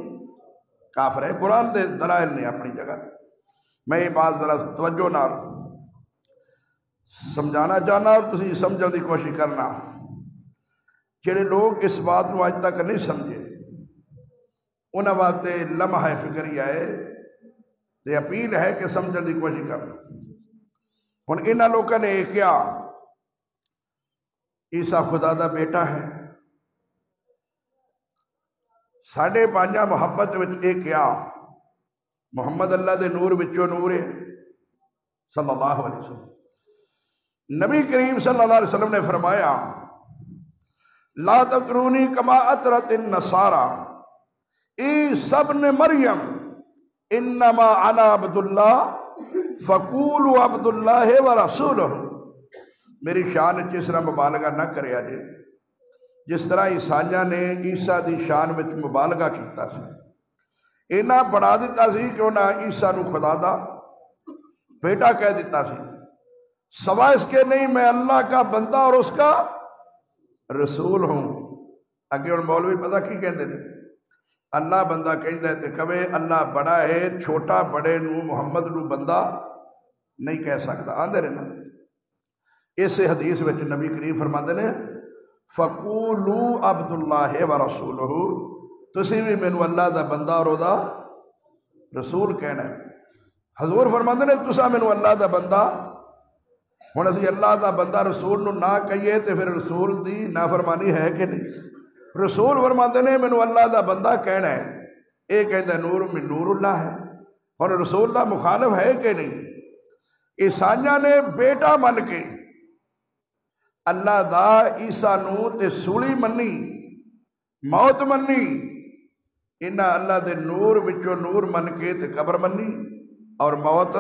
کافر ہے۔ قرآن دے دلائل نے اپنی جگہ دے۔ میں یہ بات ذرا توجہ نال سمجھانا چاہنا اور تسی سمجھنے کی کوشش کرنا۔ جڑے لوگ اس بات کو آج تک نہیں سمجھے انہاں واسطے لمحہ فکری آئے تے اپیل ہے کہ سمجھنے کی کوشش کرنا۔ ہن انہاں لوگوں نے کیا عیسیٰ خدا دا بیٹا ہے، ساڑھے پانچاں محبت وچ ایک کیا محمد اللہ دے نور وچوں نور ہے صلی اللہ علیہ وسلم۔ نبی کریم صلی اللہ علیہ وسلم نے فرمایا لا تطرونی کما اطرت النصارى عیسیٰ ابن مریم انما انا عبد اللہ فقولوا عبد اللہ ورسولہ۔ میری شان اس طرح مبالغہ نہ کرے جے جس طرح عیسائیاں نے عیسیٰ دی شان وچ مبالغہ کیتا سی، اینا بڑھا دیتا سی کہ انہاں عیسیٰ نو خدا دا بیٹا کہہ دیتا سی، سوا اس کے نہیں میں اللہ کا بندہ اور اس کا رسول ہوں۔ اگے ان مولوی پتہ کی کہندے نے اللہ بندہ کہندا ہے تے کہے اللہ بڑا ہے، چھوٹا بڑے نو محمد نو بندہ نہیں کہہ سکتا، آندے نے نا۔ اس حدیث وچ نبی کریم فرماندے نے فقولوا عبد اللہ ورسولہ، تسی بھی مینوں اللہ دا بندہ اور دا رسول کہنا ہے۔ حضور فرماندے نے تسا مینوں اللہ دا بندہ، ہن اسی اللہ دا بندہ رسول نو نہ کہیے تے پھر رسول دی نافرمانی ہے کہ نہیں؟ رسول فرماندے نے مینوں اللہ دا بندہ کہنا ہے، اے کہندا نور من نور اللہ ہے، ہن رسول دا مخالف ہے کہ نہیں؟ عیسائیاں نے بیٹا من کے اللہ دا عیسیٰ نو تے سولی منی، موت منی، انہاں اللہ دے نور وچوں نور من کے تے قبر منی اور موت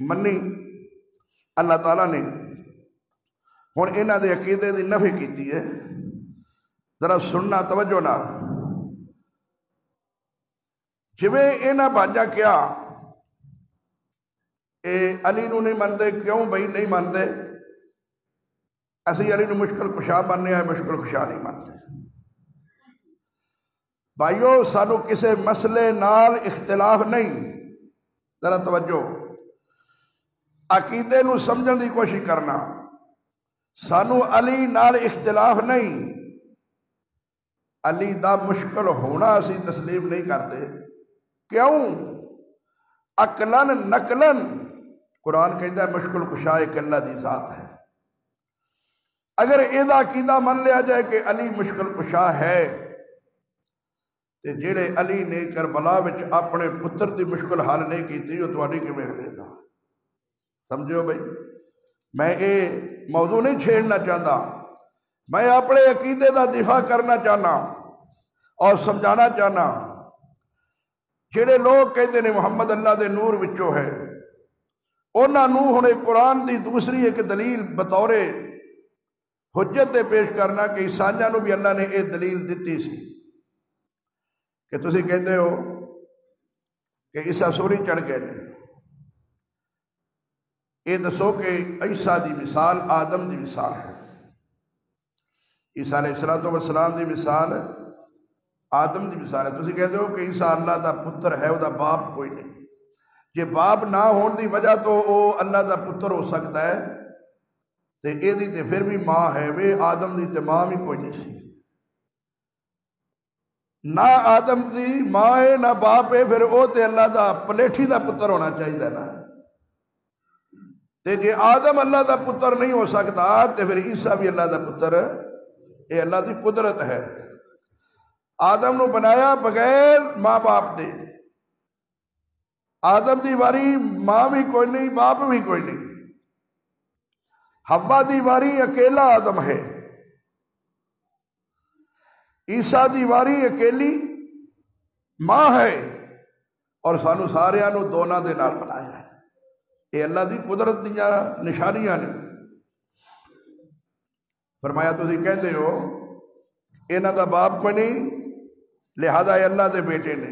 منی۔ اللہ تعالیٰ نے ہن انہاں دے عقیدے دی نفی کیتی ہے، ذرا سننا توجہ نال۔ جویں انہاں بھاجا کیا اے علی نو نہیں مندے، کیوں بھائی نہیں مندے؟ اسی علی نو مشکل کشا ماننے آئے، مشکل کشا نہیں مانتے۔ بھائیو سانو کسے مسئلے نال اختلاف نہیں، ذرا توجہ، عقیدے نو سمجھن دی کوشش کرنا۔ سانو علی نال اختلاف نہیں، علی دا مشکل ہونا اسی تسلیم نہیں کرتے، کیوں؟ عقلن نقلن قرآن کہتا ہے مشکل کشا ایک اللہ دی ذات ہے۔ اگر ایدہ عقیدہ من لیا جائے کہ علی مشکل کشا ہے تے جڑے علی نے کربلا وچ اپنے پتر دی مشکل حل نہیں کیتی وہ تواڈی کیویں کرے گا؟ سمجھو بھائی، میں یہ موضوع نہیں چھیڑنا چاہتا، میں اپنے عقیدے دا دفاع کرنا چاہنا اور سمجھانا چاہنا۔ جڑے لوگ کہتے ہیں محمد اللہ دے نور وچوں ہے، انہاں نو ہنے قرآن دی دوسری ایک دلیل بطور حجت دے پیش کرنا کہ عیسائیاں نو بھی اللہ نے یہ دلیل دیتی سی کہ تسی کہندے ہو کہ عیسیٰ سوری چڑھ گئے نے، یہ دسو کہ عیسیٰ دی مثال آدم دی مثال ہے، عیسیٰ علیہ السلام دی مثال آدم دی مثال ہے۔ تسی کہندے ہو کہ عیسیٰ اللہ دا پتر ہے، وہ دا باپ کوئی نہیں، جے باپ نہ ہون دی وجہ تو وہ اللہ دا پتر ہو سکتا ہے تے اے دی تے پھر بھی ماں ہے وے آدم دی تے ماں بھی کوئی نہیں سی نہ آدم دی ماں ہے نہ باپ ہے پھر او تے اللہ دا پلیٹھی دا پتر ہونا چاہیے نا تے جے آدم اللہ دا پتر نہیں ہو سکتا تے پھر عیسیٰ بھی اللہ دا پتر اے اللہ دی قدرت ہے آدم نو بنایا بغیر ماں باپ دے آدم دی واری ماں بھی کوئی نہیں باپ بھی کوئی نہیں حوا دی واری اکیلا آدم ہے عیسیٰ دی واری اکیلی ماں ہے اور سانو ساریاں نو دونوں دے نال بنایا ہے یہ اللہ دی قدرت دیاں نشانیاں نے فرمایا تسی کہندے ہو انہاں دا باپ کوئی نہیں لہذا یہ اللہ دے بیٹے نے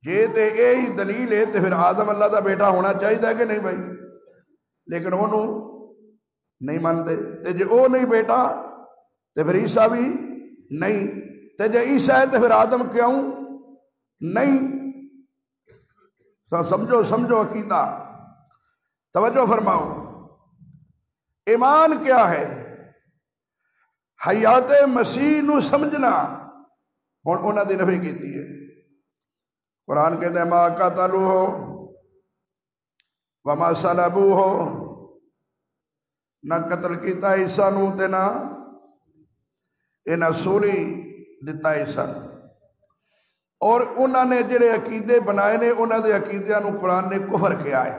جے تے یہی دلیل ہے تے پھر آدم اللہ دا بیٹا ہونا چاہیے کہ نہیں بھائی لیکن انہوں نہیں مانتے تے جے او نہیں بیٹا تے پھر عیسیٰ بھی نہیں تے جے عیسیٰ ہے تے پھر آدم کیوں نہیں سمجھو عقیدہ توجہ فرماؤ ایمان کیا ہے حیات مسیح نو سمجھنا ہن انہاں دی نفی کیتی ہے قرآن کہتے ہیں ما قتلوہ وما صلبوہ نہ قتل کیتا عیسیٰ نو تے نہ انہاں سولی دتا عیسیٰ اور انہاں نے جڑے عقیدے بنائے نے انہاں دے عقیدیاں نو قرآن نے کفر کیا ہے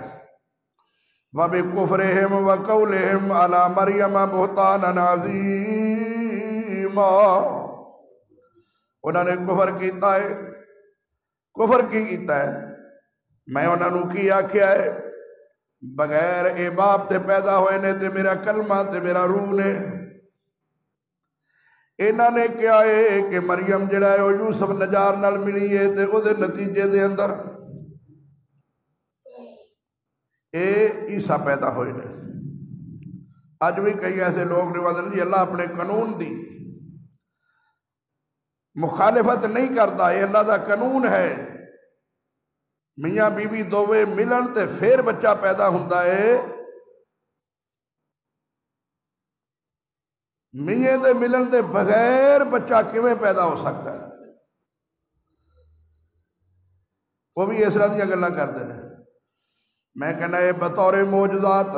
وَبِكُفْرِهِمْ وَقَوْلِهِمْ عَلَى مَرْيَمَ بُهْتَانًا عَظِيمًا انہاں نے کفر کیتا ہے کفر کی کیتا ہے میں انہاں نو کی آکھیا ہے بغیر اے باپ تے پیدا ہوئے نے تے میرا کلمہ تے میرا روح نے انہاں نے کیا ہے کہ مریم جڑا ہے وہ یوسف نجار نال ملی ہے تے او دے نتیجے دے اندر اے عیسیٰ پیدا ہوئے نے آج بھی کئی ایسے لوگ نے جی اللہ اپنے قانون دی مخالفت نہیں کرتا یہ اللہ دا قانون ہے میاں بی بی دووے ملن تے پھر بچہ پیدا ہوندا ہے میاں دے ملن تے بغیر بچہ کیویں پیدا ہو سکتا ہے وہ بھی اس طرح دیا گلاں کرتے ہیں میں کہنا یہ بطور معجزات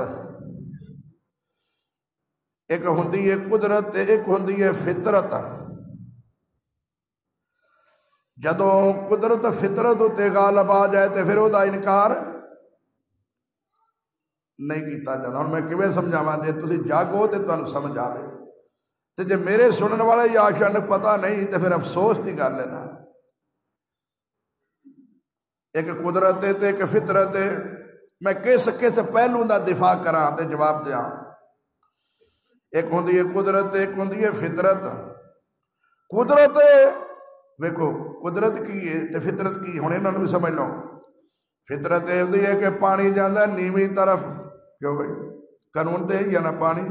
ایک ہوندی ہے قدرت ایک ہوندی ہے فطرت جدوں قدرت فطرت تے غالب آ جائے تے پھر وہ دا انکار نہیں کیتا جاتا ہوں میں کیویں سمجھاواں جے تسی جاگو تے تانوں سمجھ آوے تے جے میرے سنن والے یا شان پتہ نہیں تے پھر افسوس دی گل ہے نا ایک قدرت تے ایک فطرت میں کس پہلو دا دفاع کراں تے جواب دیاں ایک ہوندی ہے قدرت ایک ہوندی ہے فطرت قدرت ویکھو قدرت کی ہے تے فطرت کی ہن انہاں نوں بھی سمجھ لو فطرت یہ ہوندی ہے کہ پانی جاندا نیویں طرف کیوں بھائی قانون تے یا نہ پانی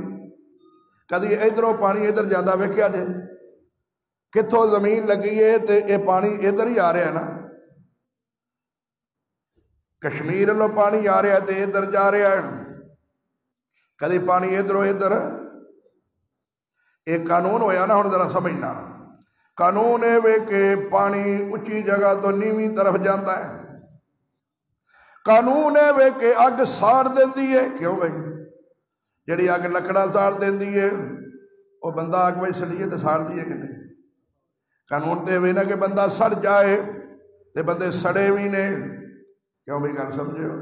کدی ادھروں پانی ادھر جاندا ویکھیا جے کتھوں زمین لگی ہے تے یہ پانی ادھر ہی آ رہا ہے نا کشمیر لو پانی آ رہا ہے تے ادھر جا رہا ہے کدی پانی ادھروں ادھر ایک قانون ہویا نا ہن ذرا سمجھنا قانون ہے وے کہ پانی اچھی جگہ تو نیویں طرف جاتا ہے قانون ہے وے کہ اگ ساڑ دیندی ہے کیوں بھائی جڑی اگ لکڑا ساڑ دیندی ہے وہ بندہ اگ بھائی سڑیے تو ساڑ دیے کہ نہیں قانون تے وے نا کہ بندہ سڑ جائے تے بندے سڑے بھی نے کیوں بھائی گل سمجھے ہو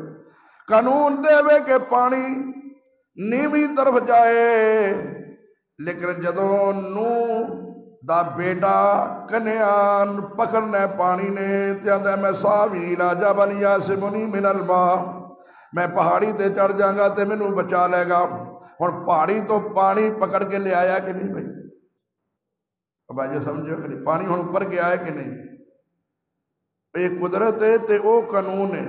قانون تے وے کہ پانی نیویں طرف جائے لیکن جدوں نو دا بیٹا کنیان پکڑنا پانی نے تیادہ میں ساوی لا جبل یاسمنی من الماء میں پہاڑی تے چڑھ جاؤں گا تے مینوں بچا لے گا ہن پہاڑی تو پانی پکڑ کے لے آیا کہ نہیں بھائی اب آج سمجھو کہ نہیں پانی ہن اوپر گیا ہے کہ نہیں یہ قدرت ہے تے او قانون ہے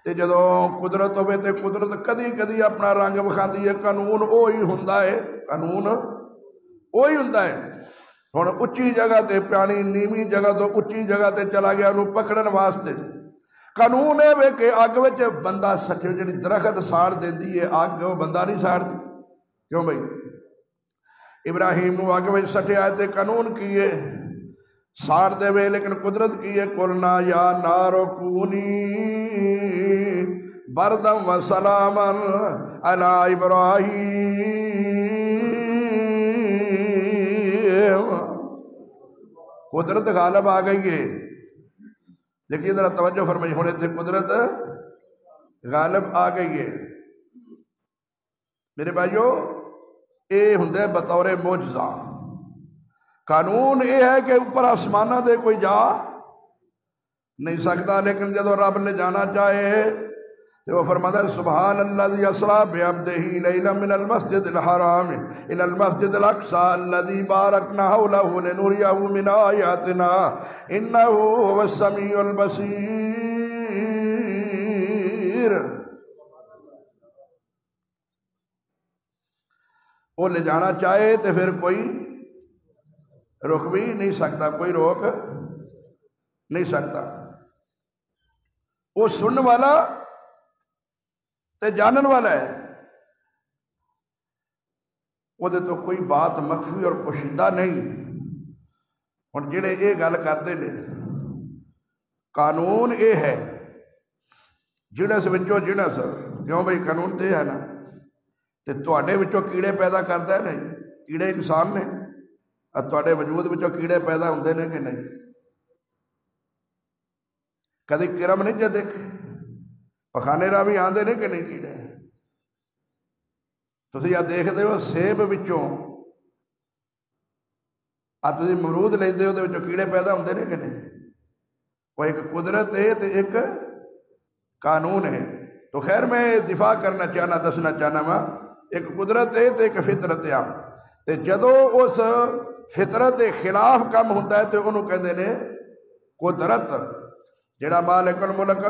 تے جدوں قدرت ہوئے تے قدرت کدی کدی اپنا رنگ بکھاندی ہے قانون اوہی ہوندا ہے قانون اوہی ہوندا ہے ہن اچھی جگہ تے پانی نیویں جگہ تو اچھی جگہ تے چلا گیا انہوں پکڑن واسطے قانون ہے وے کہ اگ وچ بندہ سٹے جڑی درخت ساڑ دیندی ہے اگ وہ بندہ نہیں ساڑ دی کیوں بھائی ابراہیم نو اگ وچ سٹیا تے قانون کی ہے ساڑ دے وے لیکن قدرت کی ہے قلنا یا نار کونی بردم و سلاما علی ابراہیم قدرت غالب آ گئی ہے لیکن ذرا توجہ فرمائی ہونے تھے قدرت غالب آ گئی ہے میرے بھائیو اے ہندے بطور معجزہ قانون یہ ہے کہ اوپر آسمانہ دے کوئی جا نہیں سکتا لیکن جدو رب نے جانا چاہے تو وہ فرماتا ہے سبحان الذی اسری بعبدہ لیلا من المسجد الحرام الى المسجد الاقصى الذی بارکنا حولہ لنریہ من آیاتنا انہ هو السمیع البصیر وہ لے جانا چاہے تو پھر کوئی روک بھی نہیں سکتا کوئی روک نہیں سکتا وہ سننے والا تے جانن والا ہے وہ دے تو کوئی بات مخفی اور پوشیدہ نہیں اور جڑے یہ گل کرتے ہیں قانون یہ ہے جنس وچوں جنس کیوں بھائی قانون تے ہے نا تے تواڈے وچوں کیڑے پیدا کرتا ہے نہیں کیڑے انسان نے تواڈے وجود وچوں کیڑے پیدا ہوندے نے کہ نہیں کدی کرم نہیں جے دیکھے پخانے راہ بھی آندے نے کہ نہیں کیڑے تسی یا دیکھتے ہو سیب وچوں تسی مرود لیندے ہو تے وچوں کیڑے پیدا ہوندے نے کہ نہیں وہ ایک قدرت ہے تے ایک قانون ہے تو خیر میں دفاع کرنا چاہنا دسنا چاہنا وا ایک قدرت ہے تے ایک فطرت ہے تے جدو اس فطرت کے خلاف کم ہوتا ہے تو انہوں کہندے نے قدرت جڑا مالک الملک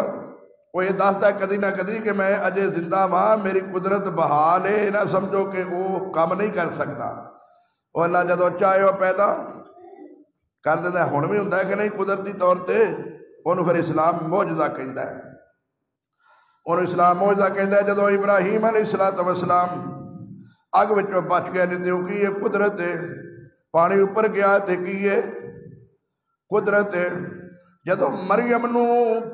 وہ یہ دستا ہے کدی نہ کدی کہ میں اجے زندہ ہاں میری قدرت بحال ہے نہ سمجھو کہ وہ کم نہیں کر سکتا وہ اللہ جدو چاہے وہ پیدا کر دیتا ہے ہن بھی ہوتا ہے کہ نہیں قدرتی طور تے انہوں پھر اسلام معجزہ کہندا ہے انہوں اسلام معجزہ کہندا ہے جدو ابراہیم علیہ السلام اگ وچوں بچ گئے نہیں تو کی یہ قدرت ہے پانی اوپر گیا تے کی ہے قدرت ہے جدو مریم نو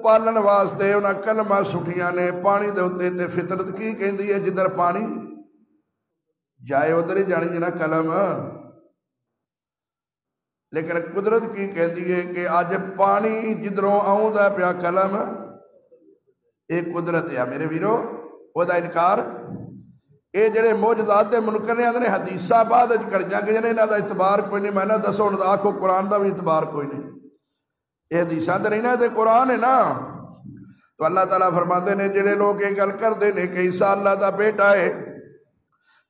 پالن واسطے انہاں کلمہ سٹھیاں نے پانی دے ہوتے تے فطرت کی کہندی ہے جدھر پانی جائے ادھر ہی جانی جنا کلم لیکن قدرت کی کہندی ہے کہ آج پانی جدھروں آؤں دا پیا کلم ایک قدرت ہے میرے ویرو وہ دا انکار اے جڑے معجزات دے منکر نے آدھے حدیثہ بعد کڑیاں کہ جنہیں انہاں دا اعتبار کوئی نہیں میں نہ دسو انہاں دا آکھو قرآن دا بھی اعتبار کوئی نہیں یہ حدیثہ تے نہیں نا تے قرآن ہے نا تو اللہ تعالیٰ فرماتے ہیں جڑے لوگ یہ گل کردے نے کہ عیسیٰ اللہ دا بیٹا ہے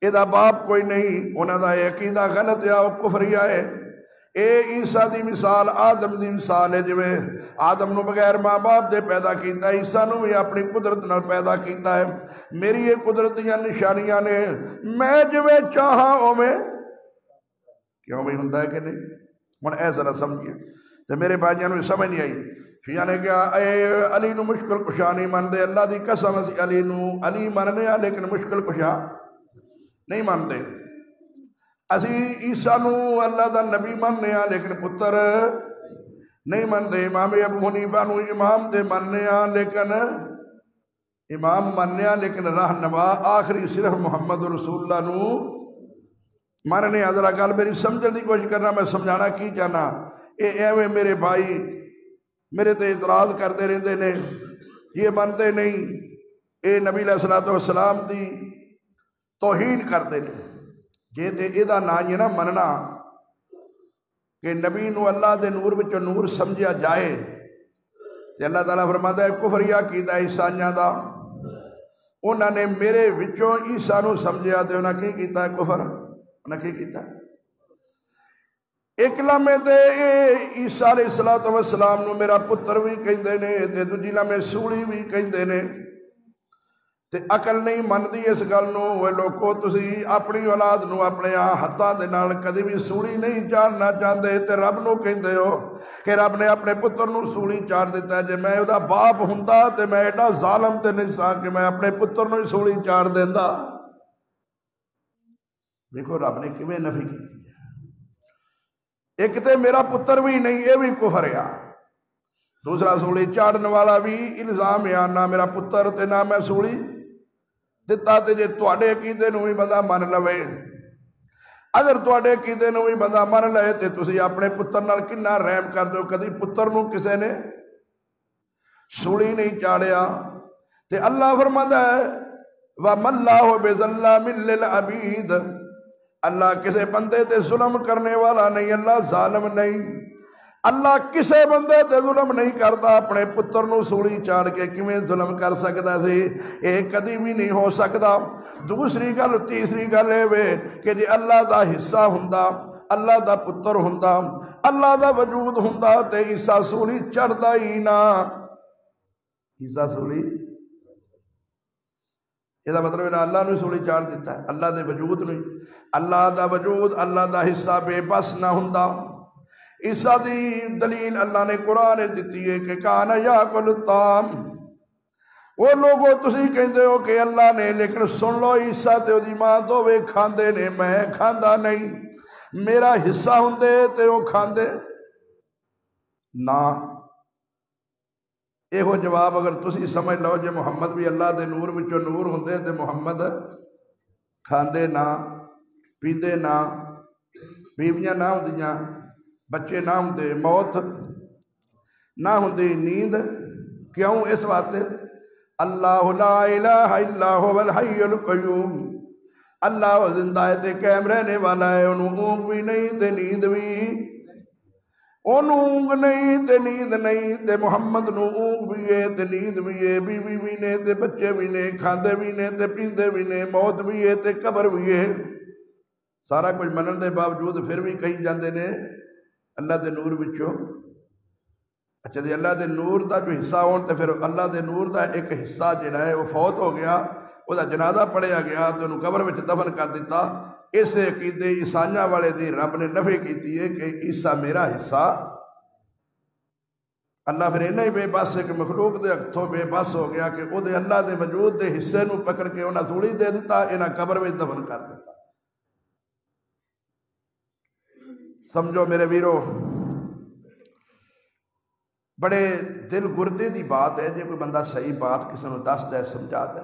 یہ دا باپ کوئی نہیں انہاں دا عقیدہ غلط ہے اور کفریہ ہے اے عیسیٰ دی مثال آدم دی مثال ہے جو آدم نو بغیر ماں باپ دے پیدا کیتا ہے عیسیٰ نو بھی اپنی قدرت نال پیدا کیتا ہے میری یہ قدرتیاں نشانیاں نے میں جو چاہاں او میں کیوں بھی ہوندا ہے کہ نہیں من اے ذرا سمجھئے تو میرے بھائیوں نے سمجھ نہیں آئی شیعہ نے کہا اے علی نو مشکل کشا نہیں من دے اللہ دی قسم اسی علی نو علی مننے ہیں لیکن مشکل کشا نہیں من دے اسی عیسیٰ نو اللہ دا نبی مننے ہیں لیکن پتر نہیں من دے امام ابو حنیفہ نو امام دے مننے ہیں لیکن امام مننے ہیں لیکن رہنما آخری صرف محمد رسول اللہ نو مننے ہیں ذرا گل میری سمجھنے کی کوشش کرنا میں سمجھانا کی چاہنا اے ایویں میرے بھائی میرے تے اعتراض کرتے رہتے نے یہ منتے نہیں اے نبی علیہ السلام دی توہین کرتے ہیں جے تے ایدہ نا یہ نہ مننا کہ نبی نو اللہ دے نور بچو نور سمجھا جائے تے اللہ تعالیٰ فرماتا ہے کفریہ کیتا ہے عیسائیاں دا انہوں نے میرے وچوں عیسیٰ نو سمجھا تے انہوں نے کیتا ہے کفر انہوں نے کیتا ہے ایک لمحے تے عیسیٰ علیہ السلام نو میرا پتر بھی کہندے نے تے دوجی لمحے سوڑی بھی کہندے نے تے عقل نہیں مندی اس گل نو وہ لوگو تسی اپنی اولاد نو اپنے ہاتھاں دے نال کدی بھی سولی نہیں چاڑنا چاہندے تے رب نو کہندے ہو کہ رب نے اپنے پتر نو سولی چاڑ دیتا ہے جے میں او دا باپ ہوندا تے میں ایڈا ظالم تے نہیں سا کہ میں اپنے پتر نو سولی چاڑ دیندا۔ دیکھو رب نے کیویں نفی کیتی ہے، ایک تے میرا پتر بھی نہیں یہ بھی کفر ہے، دوسرا سولی چاڑن والا بھی الزام ہے نہ میرا پتر تے نہ میں سولی دتا تے جے تواڈے عقیدے نو بھی بندہ من لوے، اگر تواڈے عقیدے نو بھی بندہ من لے تے تسی اپنے پتر نال کنا رحم کر دو، کدی پتر نو کسے نے سولی نہیں چاڑیا۔ تے اللہ فرماتا ہے وَمَا اللَّهُ بِظَلَّامٍ لِّلْعَبِيدِ، اللہ کسے بندے تے ظلم کرنے والا نہیں، اللہ ظالم نہیں، اللہ کسے بندے تے ظلم نہیں کرتا۔ اپنے پتر نو سولی چاڑ کے کیویں ظلم کر سکتا سی، یہ کدی بھی نہیں ہو سکتا۔ دوسری گل تیسری گل اے کہ جی اللہ دا حصہ ہوندا، اللہ دا پتر ہوندا، اللہ دا وجود ہوندا تے عیسیٰ سولی چڑھدا ہی نہ، عیسیٰ سولی یہ مطلب ہے اللہ نے سولی چاڑ دیتا ہے، اللہ دے وجود نہیں، اللہ دا وجود اللہ دا حصہ بے بس نہ ہوندا۔ عیسیٰ دی دلیل اللہ نے قرآن دیتی ہے کہ کانا یاکل الطعام، وہ لوگوں تسی کہندے ہو کہ اللہ نے، لیکن سن لو عیسیٰ تے او دی ماں دوویں کھاندے نے، میں کھاندا نہیں، میرا حصہ ہوندے تے او کھاندے نہ۔ ایہو جواب اگر تسی سمجھ لو جے محمد بھی اللہ دے نور وچوں نور ہوندے تے محمد کھاندے نہ، پیندے نہ، بیویاں نہ ہوندیاں، بچے نہ ہوندے، موت نہ ہوندی، نیند کیوں؟ اس واسطے اللہ لا الہ الا هو الحی القیوم، اللہ وہ زندہ ہے تے قائم رہنے والا ہے، انہوں اونگ بھی نہیں تے نیند بھی، انہوں اونگ نہیں تے نیند نہیں، تے محمد نو اونگ بھی ہے تے نیند بھی ہے، بیوی بھی نے تے بچے بھی نے، کھاندے بھی نے تے پیندے بھی نے، موت بھی ہے تے قبر بھی ہے، سارا کچھ منن دے باوجود پھر بھی کہی جاندے نے اللہ دے نور وچوں۔ اچھا جی اللہ دے نور دا جو حصہ ہون تے پھر اللہ دے نور دا ایک حصہ جڑا ہے وہ فوت ہو گیا، وہ دا جنازہ پڑھیا گیا تو انہوں قبر وچ دفن کر دیتا، اس عقیدے عیسائیاں والے دی رب نے نفی کیتی ہے کہ عیسیٰ میرا حصہ۔ اللہ پھر انہی بے بس ہے کہ مخلوق دے ہتھوں بے بس ہو گیا کہ او دے اللہ دے وجود دے حصے نو پکڑ کے انہاں سولی دے دیتا، انہاں قبر وچ دفن کر دیتا۔ سمجھو میرے ویرو، بڑے دل گردے دی بات ہے جے کوئی بندہ صحیح بات کسی نے دس دے سمجھا دے،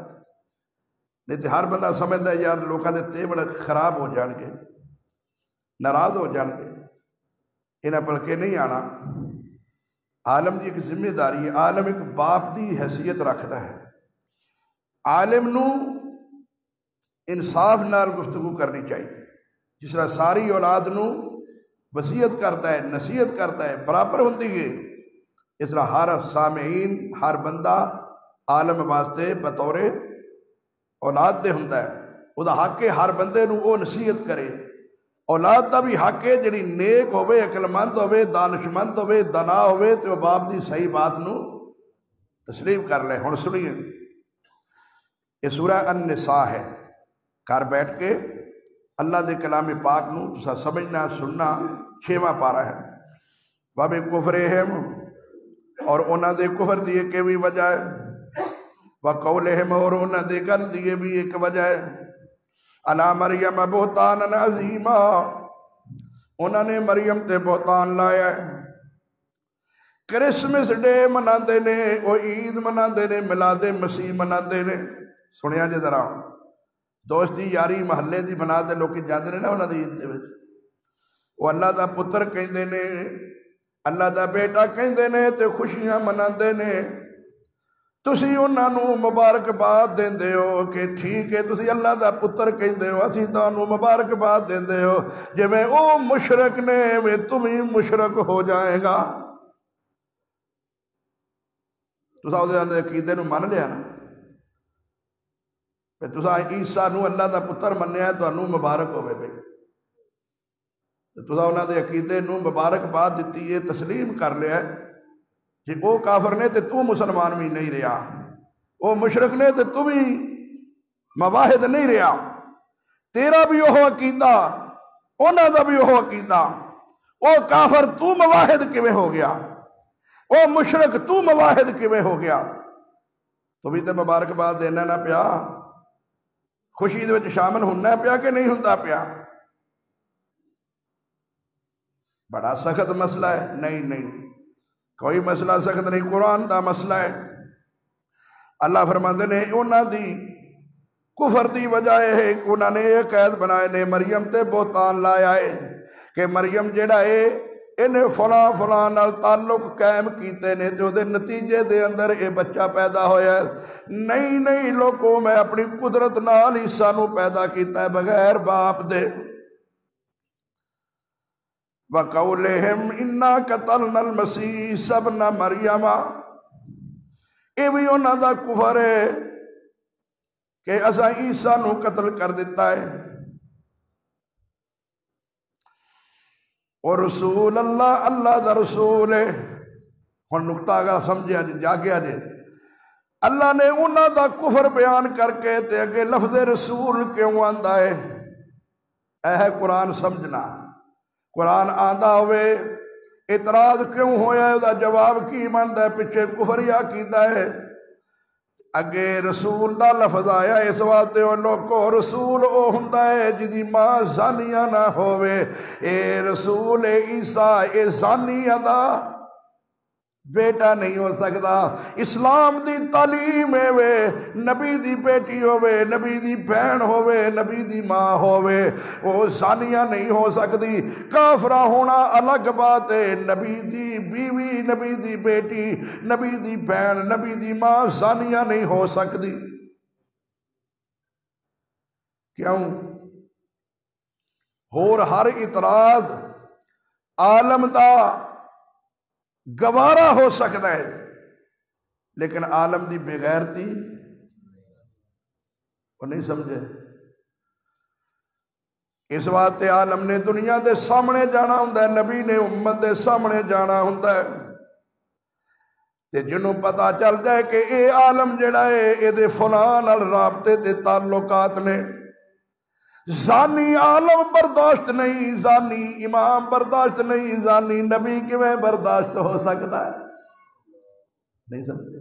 نہیں تو ہر بندہ سمجھتا ہے یار لوگوں دے تے بڑے خراب ہو جان گے، ناراض ہو جان گے، انہیں بلکہ نہیں آنا۔ عالم دی ایک ذمہ داری ہے، عالم ایک باپ دی حیثیت رکھتا ہے، عالم نو انصاف نال گفتگو کرنی چاہیے، جس طرح ساری اولاد نو وصیت کرتا ہے، نصیحت کرتا ہے، برابر ہوندی ہے، اس طرح ہر سامعین، ہر بندہ عالم واسطے بطور اولاد دے ہوندا ہے، او دا حق ہے ہر بندے نو او نصیحت کرے۔ اولاد دا بھی حق ہے جڑی نیک ہوئے، عقلمند ہوئے، دانشمند ہوئے، دانا ہوئے تے او باپ دی صحیح بات نو تسلیم کر لے۔ ہن سنیے، یہ سورہ النساء ہے، گھر بیٹھ کے اللہ دے کلام پاک نو تسا سمجھنا سننا، 6واں پارہ ہے۔ وَبِ كُفْرِهِمْ، اور انہاں دے کفر دی ایک بھی وجہ ہے، وَقَوْلِهِمْ، اور انہاں دے گل دی بھی ایک وجہ ہے، عَلَى مَرْيَمَ بُهْتَانًا عَظِيمًا، انہاں نے مریم تے بہتان لایا ہے۔ کرسمس ڈے مناندے نے، وہ عید مناندے نے، میلاد مسیح مناندے نے۔ سنیا جے ذرا، دوستی یاری محلے دی بنا دے لوکی جاندے نے نا انہاں دی عید دے وچ، وہ اللہ دا پتر کہندے نے، اللہ دا بیٹا کہندے نے تے خوشیاں مناندے نے۔ تسی انہاں نو مبارکباد دیندے ہو کہ ٹھیک ہے تسی اللہ دا پتر کہندے ہو، اسی تانوں مبارکباد دیندے ہو، جے میں او مشرک نے وہ تمہیں مشرک ہو جائے گا۔ تسا او دے اندر عقیدے نو من لیا نا، کہ تسا عیسیٰ نو اللہ دا پتر منیا ہے تو انو مبارک ہوئے بھئی، تسا انہاں دے عقیدے نو مبارکباد دیتی ہے، تسلیم کر لیا ہے، جی او کافر نے تے تو مسلمان بھی نہیں رہا، او مشرک نے تے تو بھی مواحد نہیں رہا. تیرا بھی وہ عقیدہ انہاں دا بھی وہ عقیدہ. او کافر تو مواحد کیویں ہو گیا؟ او مشرک تو مواحد کیویں ہو گیا؟ تو بھی تے مبارکباد دینا نہ پیا، خوشی دے وچ شامل ہونا پیا کہ نہیں ہوندا پیا؟ بڑا سخت مسئلہ ہے. نہیں کوئی مسئلہ سخت نہیں، قرآن دا مسئلہ ہے. اللہ فرماندے نے انہاں دی کفر دی وجہ ہے انہاں نے یہ قید بنائے نے مریم تے بہتان لایا ہے کہ مریم جڑا ہے انہیں فلاں نال تعلق قائم کیتے نے جو دے نتیجے دے اندر اے بچہ پیدا ہویا ہے. نہیں لوگوں میں اپنی قدرت نال عیسیٰ نو پیدا کیتا ہے بغیر باپ دے. وَقَوْلِهِمْ إِنَّا قَتَلْنَا الْمَسِيحَ ابْنَ مَرْيَمَ. اے بھی انہاں دا کفر ہے کہ اساں عیسیٰ نو قتل کر دیتا ہے. اور رسول اللہ دا رسول ہے. ہن نقطہ اگر سمجھے جاگیا جے، اللہ نے انہاں دا کفر بیان کر کے تے اگے لفظ رسول کیوں آندا ہے؟ اے ہے قرآن سمجھنا. قرآن آندا ہوئے اعتراض کیوں ہویا ہے، دا جواب کی بندا ہے؟ پیچھے کفر یا عقیدہ ہے، اگے رسول دا لفظ آیا اس واسطے او لوگو رسول او ہوندا ہے جدی ماں زانیہ نہ ہووے. اے رسول عیسیٰ اے زانیہ دا بیٹا نہیں ہو سکتا. اسلام دی تعلیم ہے وے نبی دی بیٹی ہووے، نبی دی بہن ہووے، نبی دی ماں ہووے، وہ زانیہ نہیں ہو سکتی. کافرہ ہونا الگ بات ہے، نبی دی بیوی، نبی دی بیٹی، نبی دی بہن، نبی دی ماں زانیہ نہیں ہو سکتی. کیوں؟ اور ہر اعتراض عالم دا گوارا ہو سکتا ہے لیکن عالم دی بغیرتی وہ نہیں سمجھے. اس واسطے عالم نے دنیا دے سامنے جانا ہوندا ہے، نبی نے امت دے سامنے جانا ہوندا ہے تے جنوں پتا چل جائے کہ اے عالم جڑا ہے اے دے فلاں نال رابطے تے تعلقات نے. زانی عالم برداشت نہیں، زانی امام برداشت نہیں، زانی نبی کیویں برداشت ہو سکتا ہے؟ نہیں سمجھے.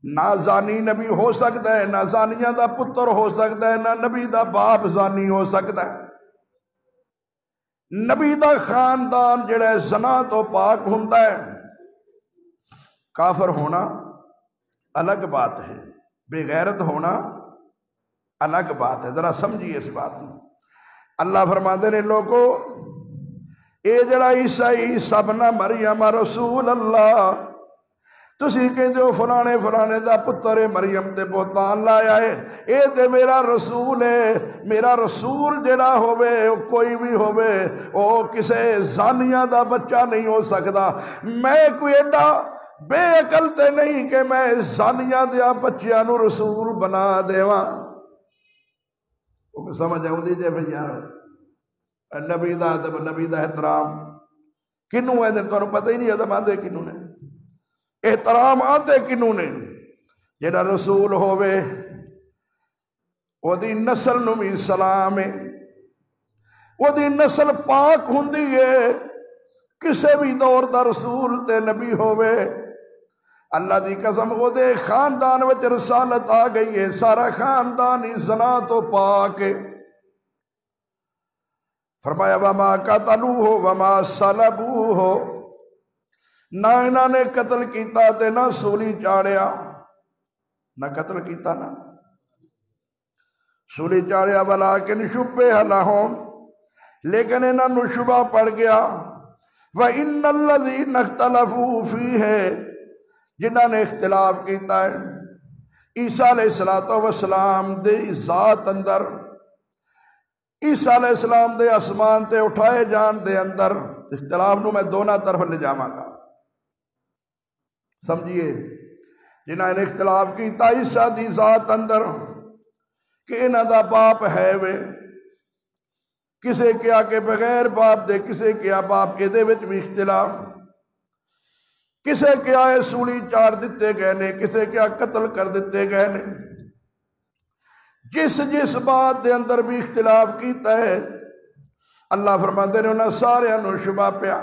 نہ زانی نبی ہو سکتا ہے، نہ زانیہ دا پتر ہو سکتا ہے، نہ نبی دا باپ زانی ہو سکتا ہے. نبی دا خاندان جڑا ہے زنا تو پاک ہوندا ہے. کافر ہونا الگ بات ہے، بے غیرت ہونا الگ بات ہے. ذرا سمجھیے اس بات میں. اللہ فرماتے نے لوگو اے جڑا عیسیٰ ابن مریم رسول اللہ تسی کہندے ہو فلانے دا پتر مریم تے بہتان لایا ہے، اے تے میرا رسول ہے. میرا رسول جڑا ہوئے کوئی بھی ہوئے او کسے زانیہ دا بچہ نہیں ہو سکتا. میں کوئی ایڈا بے عقل تے نہیں کہ میں زانیہ دیا بچیاں نو رسول بنا دیواں. سمجھ آؤں دی جے پھر یار نبی دا ادب، نبی دا احترام کنوں ہے؟ تو انہوں پتہ ہی نہیں ادب آندے کنوں نے، احترام آندے کنوں نے. جڑا رسول ہووے وہ دی نسل نو بھی سلام ہے، وہ دی نسل پاک ہوندی ہے. کسے بھی دور دا رسول تے نبی ہووے اللہ دی قسم او دے خاندان وچ رسالت آ گئی ہے، سارا خاندان ہی زنا تو پاک ہے. فرمایا وما قتلوہ وما صلبوہ، نہ انہاں نے قتل کیتا تے نہ سولی چاڑیا. نہ قتل کیتا نہ سولی چاڑیا، ولیکن شبہ لہم، لیکن انہاں نو شبہ پڑ گیا. وَإِنَّ الَّذِينَ اخْتَلَفُوا فِيهِ، جنہاں نے اختلاف کیتا ہے عیسیٰ علیہ السلام دے ذات اندر، عیسیٰ علیہ السلام دے آسمان تے اٹھائے جان دے اندر. اختلاف نو میں دونوں طرف لے جاواں گا، سمجھیے. جنہاں نے اختلاف کیتا عیسیٰ دی ذات اندر کہ انہاں دا باپ ہے وے، کسے کیا کہ بغیر باپ دے، کسے کیا باپ کے دے وچ بھی اختلاف، کسے کیا ہے سولی چار دیتے گئے نے، کسے کیا قتل کر دیتے گئے نے. جس بات دے اندر بھی اختلاف کیتا ہے اللہ فرماندے نے انہاں سارے نو شبہ پیا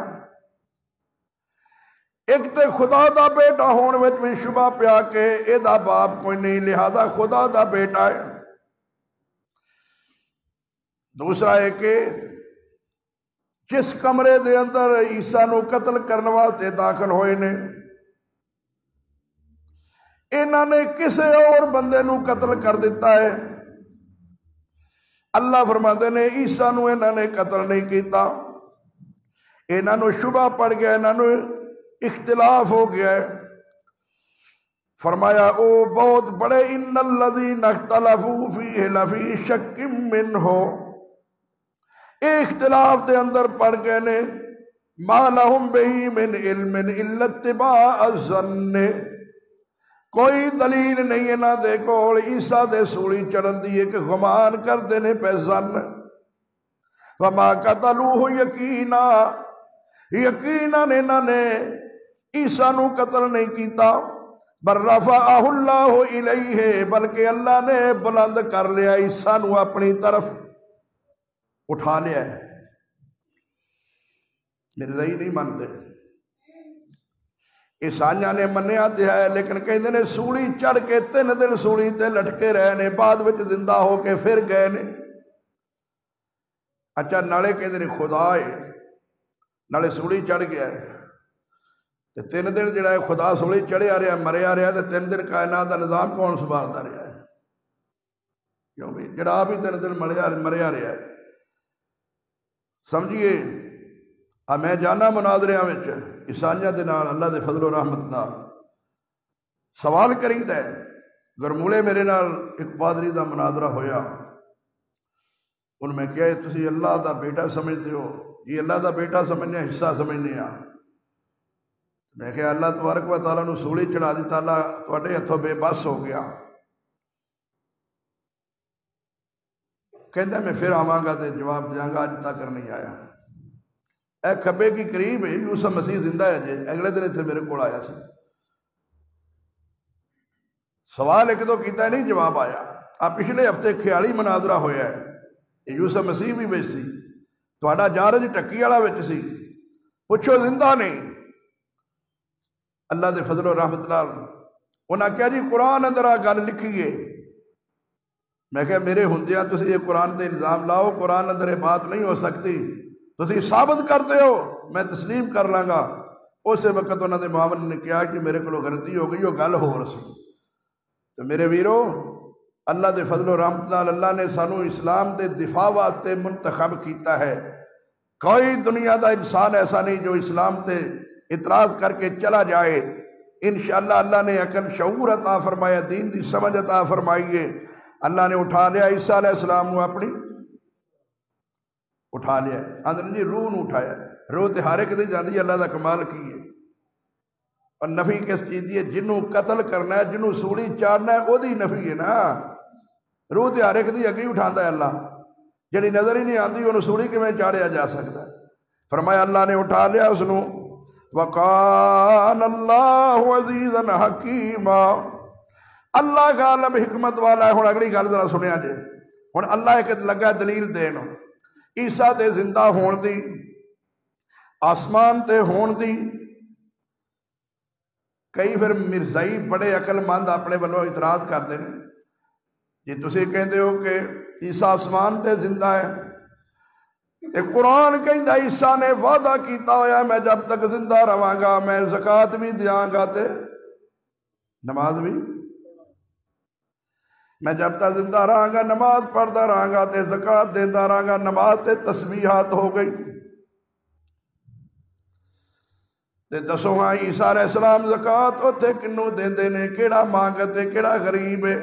ایک تے خدا دا بیٹا ہون وچ بھی شبہ پیا کہ اے دا باپ کوئی نہیں لہذا خدا دا بیٹا ہے دوسرا ہے کہ جس کمرے دے اندر عیسیٰ نو قتل کرنے واسطے داخل ہوئے نے انہاں نے کسے اور بندے نو قتل کر دیتا ہے اللہ فرماتے نے عیسیٰ نو انہاں نے قتل نہیں کیتا انہاں نو شبہ پڑ گیا انہاں نو اختلاف ہو گیا ہے فرمایا او بہت بڑے ان الذین اختلفوا فیہ لفی شک منہ اے اختلاف دے اندر پڑ گئے نے ما لہم بہی من علم الا اتباع الظن کوئی دلیل نہیں ہے نہ دیکھو عیسیٰ دے سولی چڑھن دی کہ گمان کر دینے پہ ظن وما قتلوہ یقینا انہاں نے عیسیٰ نو قتل نہیں کیتا بل رفعہ اللہ الیہ بلکہ اللہ نے بلند کر لیا عیسیٰ نو اپنی طرف اٹھا لیا ہے مرزائی نہیں مانتے عیسائیاں نے منیا تے ہے لیکن کہندے نے سولی چڑھ کے 3 دن سولی تے لٹکے رہے نے بعد وچ زندہ ہو کے پھر گئے نے اچھا نالے کہندے نے خدا ہے نالے سولی چڑھ گیا ہے تے 3 دن جڑا ہے خدا سولی چڑھے آ رہا ہے مرے آ رہا ہے تے 3 دن کائنات دا نظام کون سنبھالتا رہا ہے کیوں بھی جڑا آپ ہی 3 دن مرے آ رہا ہے سمجھیے میں جانا مناظریاں وچ عیسائیاں دے نال اللہ دے فضل و رحمت نال سوال کریدا ہے گرمولے میرے نال ایک پادری دا مناظرہ ہویا ان میں کیا تسی اللہ دا بیٹا سمجھتے ہو جی اللہ دا بیٹا سمجھنے حصہ سمجھنے ہاں میں کہا اللہ تبارک و تعالیٰ نو سولی چڑھا دیتا اللہ تواڈے ہتھوں بے بس ہو گیا کہندا میں پھر آواں گا تے جواب دیاں گا اج تک نہیں آیا اے کھبے کی قریب ہے یوسف مسیح زندہ ہے جے اگلے دن اتنے میرے کو آیا سی سوال ایک تو کیتا ہے نہیں جواب آیا آپ پچھلے ہفتے خیالی مناظرہ ہویا ہے یوسف مسیح بھی بچ سی تہاڈا جارج ٹکی والا وچ سی پوچھو زندہ نہیں اللہ دے فضل و رحمت نال انہاں کہا جی قرآن اندر آ گل لکھی ہے میں کہا میرے ہوندیاں تسی یہ قرآن تے الزام لاؤ قرآن اندر یہ بات نہیں ہو سکتی تسی ثابت کرتے ہو میں تسلیم کر لاں گا اسے وقت انہوں نے معاون نے کہا کہ میرے کو غلطی ہو گئی وہ گل ہو رسی تو میرے ویرو اللہ دے فضل و رحمت نال اللہ نے سانو اسلام دے دفاع واسطے منتخب کیتا ہے کوئی دنیا دا انسان ایسا نہیں جو اسلام تے اعتراض کر کے چلا جائے انشاءاللہ اللہ نے عقل شعور عطا فرمایا دین دی سمجھ عطا فرمائیے اللہ نے اٹھا لیا عیسیٰ علیہ السلام کو اپنی اٹھا لیا اندر جی روح نو اٹھایا روح تے ہر ایک دی جاندی اللہ دا کمال کی ہے اور نفی کس چیز دی ہے جنوں قتل کرنا ہے جنوں سولی چاڑنا ہے وہ دی نفی ہے نا روح تے ہر ایک دی اگے ہٹھاندا ہے اللہ جڑی نظر ہی نہیں آندی انہوں سولی کے میں چاڑیا جا سکتا ہے فرمایا اللہ نے اٹھا لیا اس نو وَقَانَ اللَّهُ عَزِيزًا حَكِيمًا اللہ غالب حکمت والا ہے ہن اگلی گل ذرا سنیا جے ہن اللہ ایک لگا دلیل دین عیسیٰ دے زندہ ہون دی آسمان تے ہون دی کئی پھر مرزائی بڑے عقل مند اپنے بلوں اعتراض کر دیں جی تسی کہندے ہو کہ عیسیٰ آسمان تے زندہ ہے تے قرآن کہندا عیسیٰ نے وعدہ کیتا ہویا ہے میں جب تک زندہ رہاں گا میں زکوٰۃ بھی دیاں گا تے نماز بھی میں جب تک زندہ رہاں گا نماز پڑھتا رہاں گا تے زکوٰۃ دیندا رہاں گا نماز تے تسبیحات ہو گئی تے دسو ہاں عیسیٰ علیہ السلام زکوٰۃ اوتھے کنوں دیندے نے کیڑا مانگتے کیڑا غریب ہے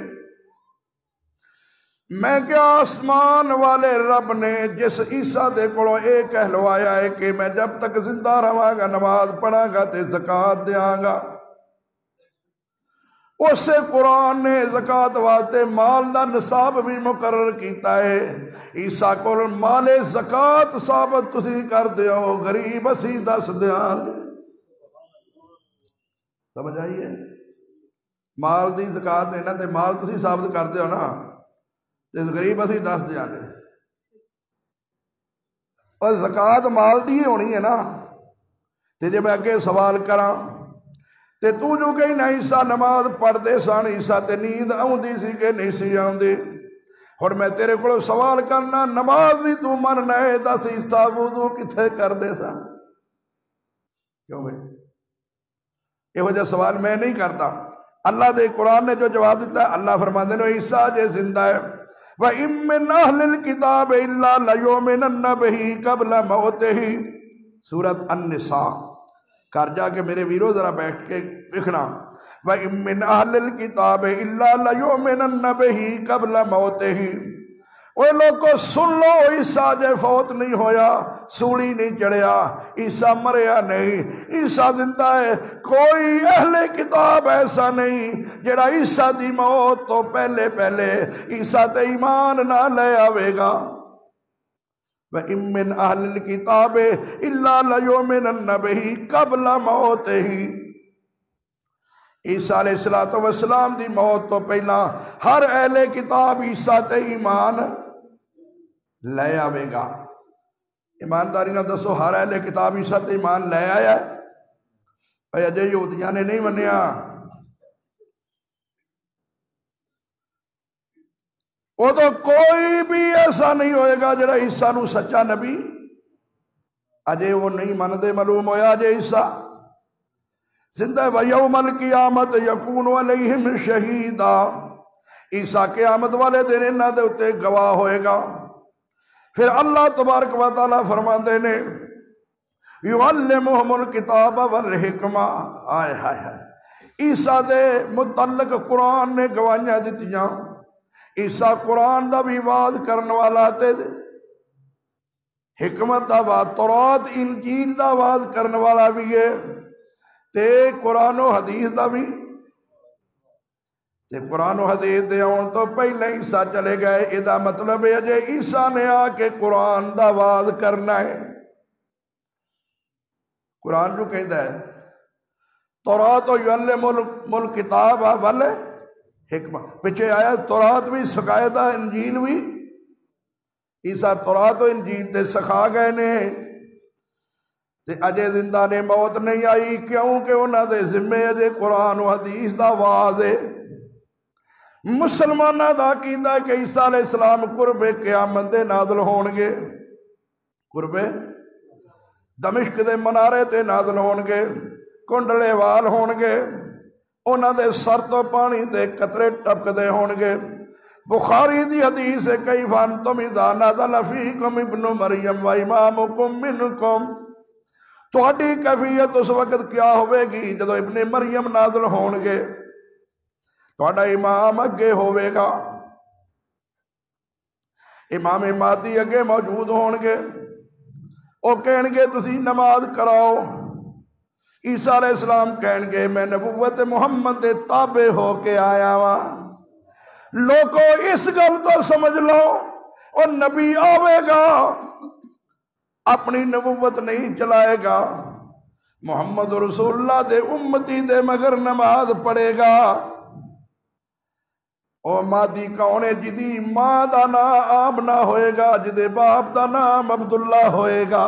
میں کیا آسمان والے رب نے جس عیسیٰ دے کولوں اے کہلوایا ہے کہ میں جب تک زندہ رہاں گا نماز پڑھاں گا تے زکوٰۃ دیاں گا اسے قرآن نے زکوٰۃ واسطے مال دا نصاب بھی مقرر کیتا ہے عیسیٰ کو مال زکوٰۃ ثابت تسی کر دیو غریب اسی دس دیاں سمجھ آئیے مال دی زکوٰۃ دینا تے مال تسی ثابت کر دیو نا تے غریب اسی 10 دیاں گے اور زکات مال دی ہونی ہے نا تے جے میں اگے سوال کراں تے تو جو کہیں نہ عیسیٰ نماز پڑھتے سن عیسیٰ تے نیند آؤندی سی کہ نہیں سی آؤندی اور میں تیرے کو سوال کرنا نماز بھی تو مننا ہے دس عیسیٰ وضو کتھے کر دے سن کیوں بھائی یہ وجہ سوال میں نہیں کرتا اللہ دے قرآن نے جو جواب دیتا ہے اللہ فرماندے نے عیسیٰ جے زندہ ہے وَإِن مِّنْ أَهْلِ الْكِتَابِ إِلَّا لَيُؤْمِنَنَّ بِهِ قَبْلَ مَوْتِهِ سورۃ النساء کر جا کے میرے ویرو ذرا بیٹھ کے لکھنا وَإِن مِّنْ أَهْلِ الْكِتَابِ إِلَّا لَيُؤْمِنَنَّ بِهِ قَبْلَ مَوْتِهِ وہ لوگوں سن لو عیسیٰ جے فوت نہیں ہویا سوڑی نہیں چڑھیا عیسیٰ مریا نہیں عیسیٰ زندہ ہے کوئی اہل کتاب ایسا نہیں جڑا عیسیٰ دی موت تو پہلے عیسیٰ تے ایمان نہ لے آوے گا وَإِن مِّنْ أَهْلِ الْكِتَابِ إِلَّا لَيُؤْمِنَنَّ بِهِ قَبْلَ مَوْتِهِ عیسیٰ علیہ السلام دی موت تو پہلا ہر اہل کتاب عیسیٰ تے ایمان لے آوے گا ایمانداری نہ دسو ہر اہل کتاب عیسیٰ تے ایمان لے آیا ہے اے اجے یہودیاں نے نہیں منیا وہ تو کوئی بھی ایسا نہیں ہوئے گا جڑا عیسیٰ نو سچا نبی اجے وہ نہیں مندے معلوم ہویا اجے عیسیٰ زندہ وَيَوْمَ الْقِيَامَةِ يَكُونُ عَلَيْهِمْ شَهِيدًا عیسیٰ قیامت والے دن انہاں دے اتے گواہ ہوئے گا پھر اللہ تبارک و تعالیٰ فرماندے نے يُعَلِّمُهُمُ الْكِتَابَ وَالْحِكْمَةَ آئے ہائے ہائے عیسیٰ دے متعلق قرآن نے گواہیاں دیتیاں عیسیٰ قرآن دا بھی واز کرن والا تے حکمت دا واز تورات انجیل دا واز کرن والا بھی ہے تے قرآن و حدیث دا بھی تے قرآن و حدیث دے آن تو پہلے عیسیٰ چلے گئے ادا مطلب ہے جے عیسیٰ نے آ کے قرآن دا واز کرنا ہے قرآن جو کہتا ہے تورات و یعلم الکتاب والحکمہ پیچھے آیا تورات بھی سکھائے انجیل بھی عیسیٰ تورات و انجیل تے سکھا گئے نے تے اجے زندہ نے موت نہیں آئی کیونکہ انہاں دے ذمے اجے قرآن و حدیث دا واز ہے مسلمانہ دا عقیدہ کہ عیسیٰ علیہ السلام قرب قیامت دے نازل ہونگے قرب دمشق دے منارے تے نازل ہونگے کنڈلے وال ہونگے انہاں دے سر تو پانی دے قطرے ٹپک دے ہونگے بخاری دی حدیث ہے کیف انتم اذا نزل فیکم ابن مریم و امامکم منکم تہاڈی کیفیت اس وقت کیا ہوئے گی جدو ابن مریم نازل ہونگے تہاڈا امام اگے ہوئے گا امام مہدی اگے موجود ہونگے وہ کہیں گے تسی نماز کراؤ عیسیٰ علیہ السلام کہیں گے میں نبوت محمد دے تابع ہو کے آیا ہاں لوگوں اس گل تو سمجھ لو اور نبی آوے گا اپنی نبوت نہیں چلائے گا محمد رسول اللہ دے امتی دے مگر نماز پڑھے گا او مادی کون ہے جدی ماں دا نام آمنہ ہوئے گا جدے باپ دا نام عبداللہ ہوئے گا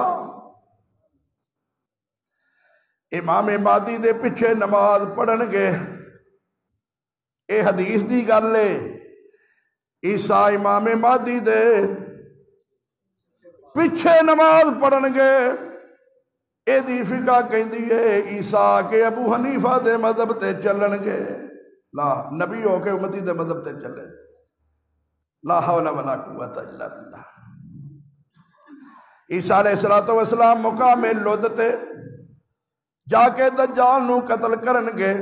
امام مادی دے پچھے نماز پڑھن گے اے حدیث دی گل لے عیسیٰ امام مادی دے پچھے نماز پڑھن گے اے دی فقہ کہیں دیئے عیسیٰ کے ابو حنیفہ دے مذہب تے چلن گے لا نبی ہو کے امتی دے مذہب تے چلے لا حول ولا قوت الا باللہ عیسیٰ علیہ السلام مقام لد تے جا کے دجال نو قتل کرن گے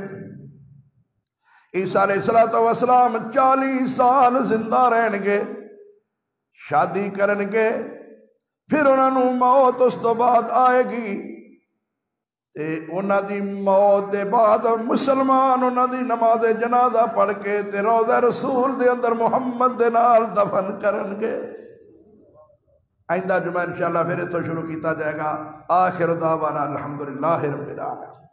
عیسیٰ علیہ السلام 40 سال زندہ رہن گے شادی کرن گے پھر انہوں نے موت اس تو بعد آئے گی تے انہوں دی موت دے بعد مسلمان انہوں دی نماز جنازہ پڑھ کے تے روضہ رسول دے اندر محمد دے نال دفن کرن گے آئندہ جمعہ انشاءاللہ پھر اس تو شروع کیتا جائے گا آخر دعوانا الحمدللہ رب العالمین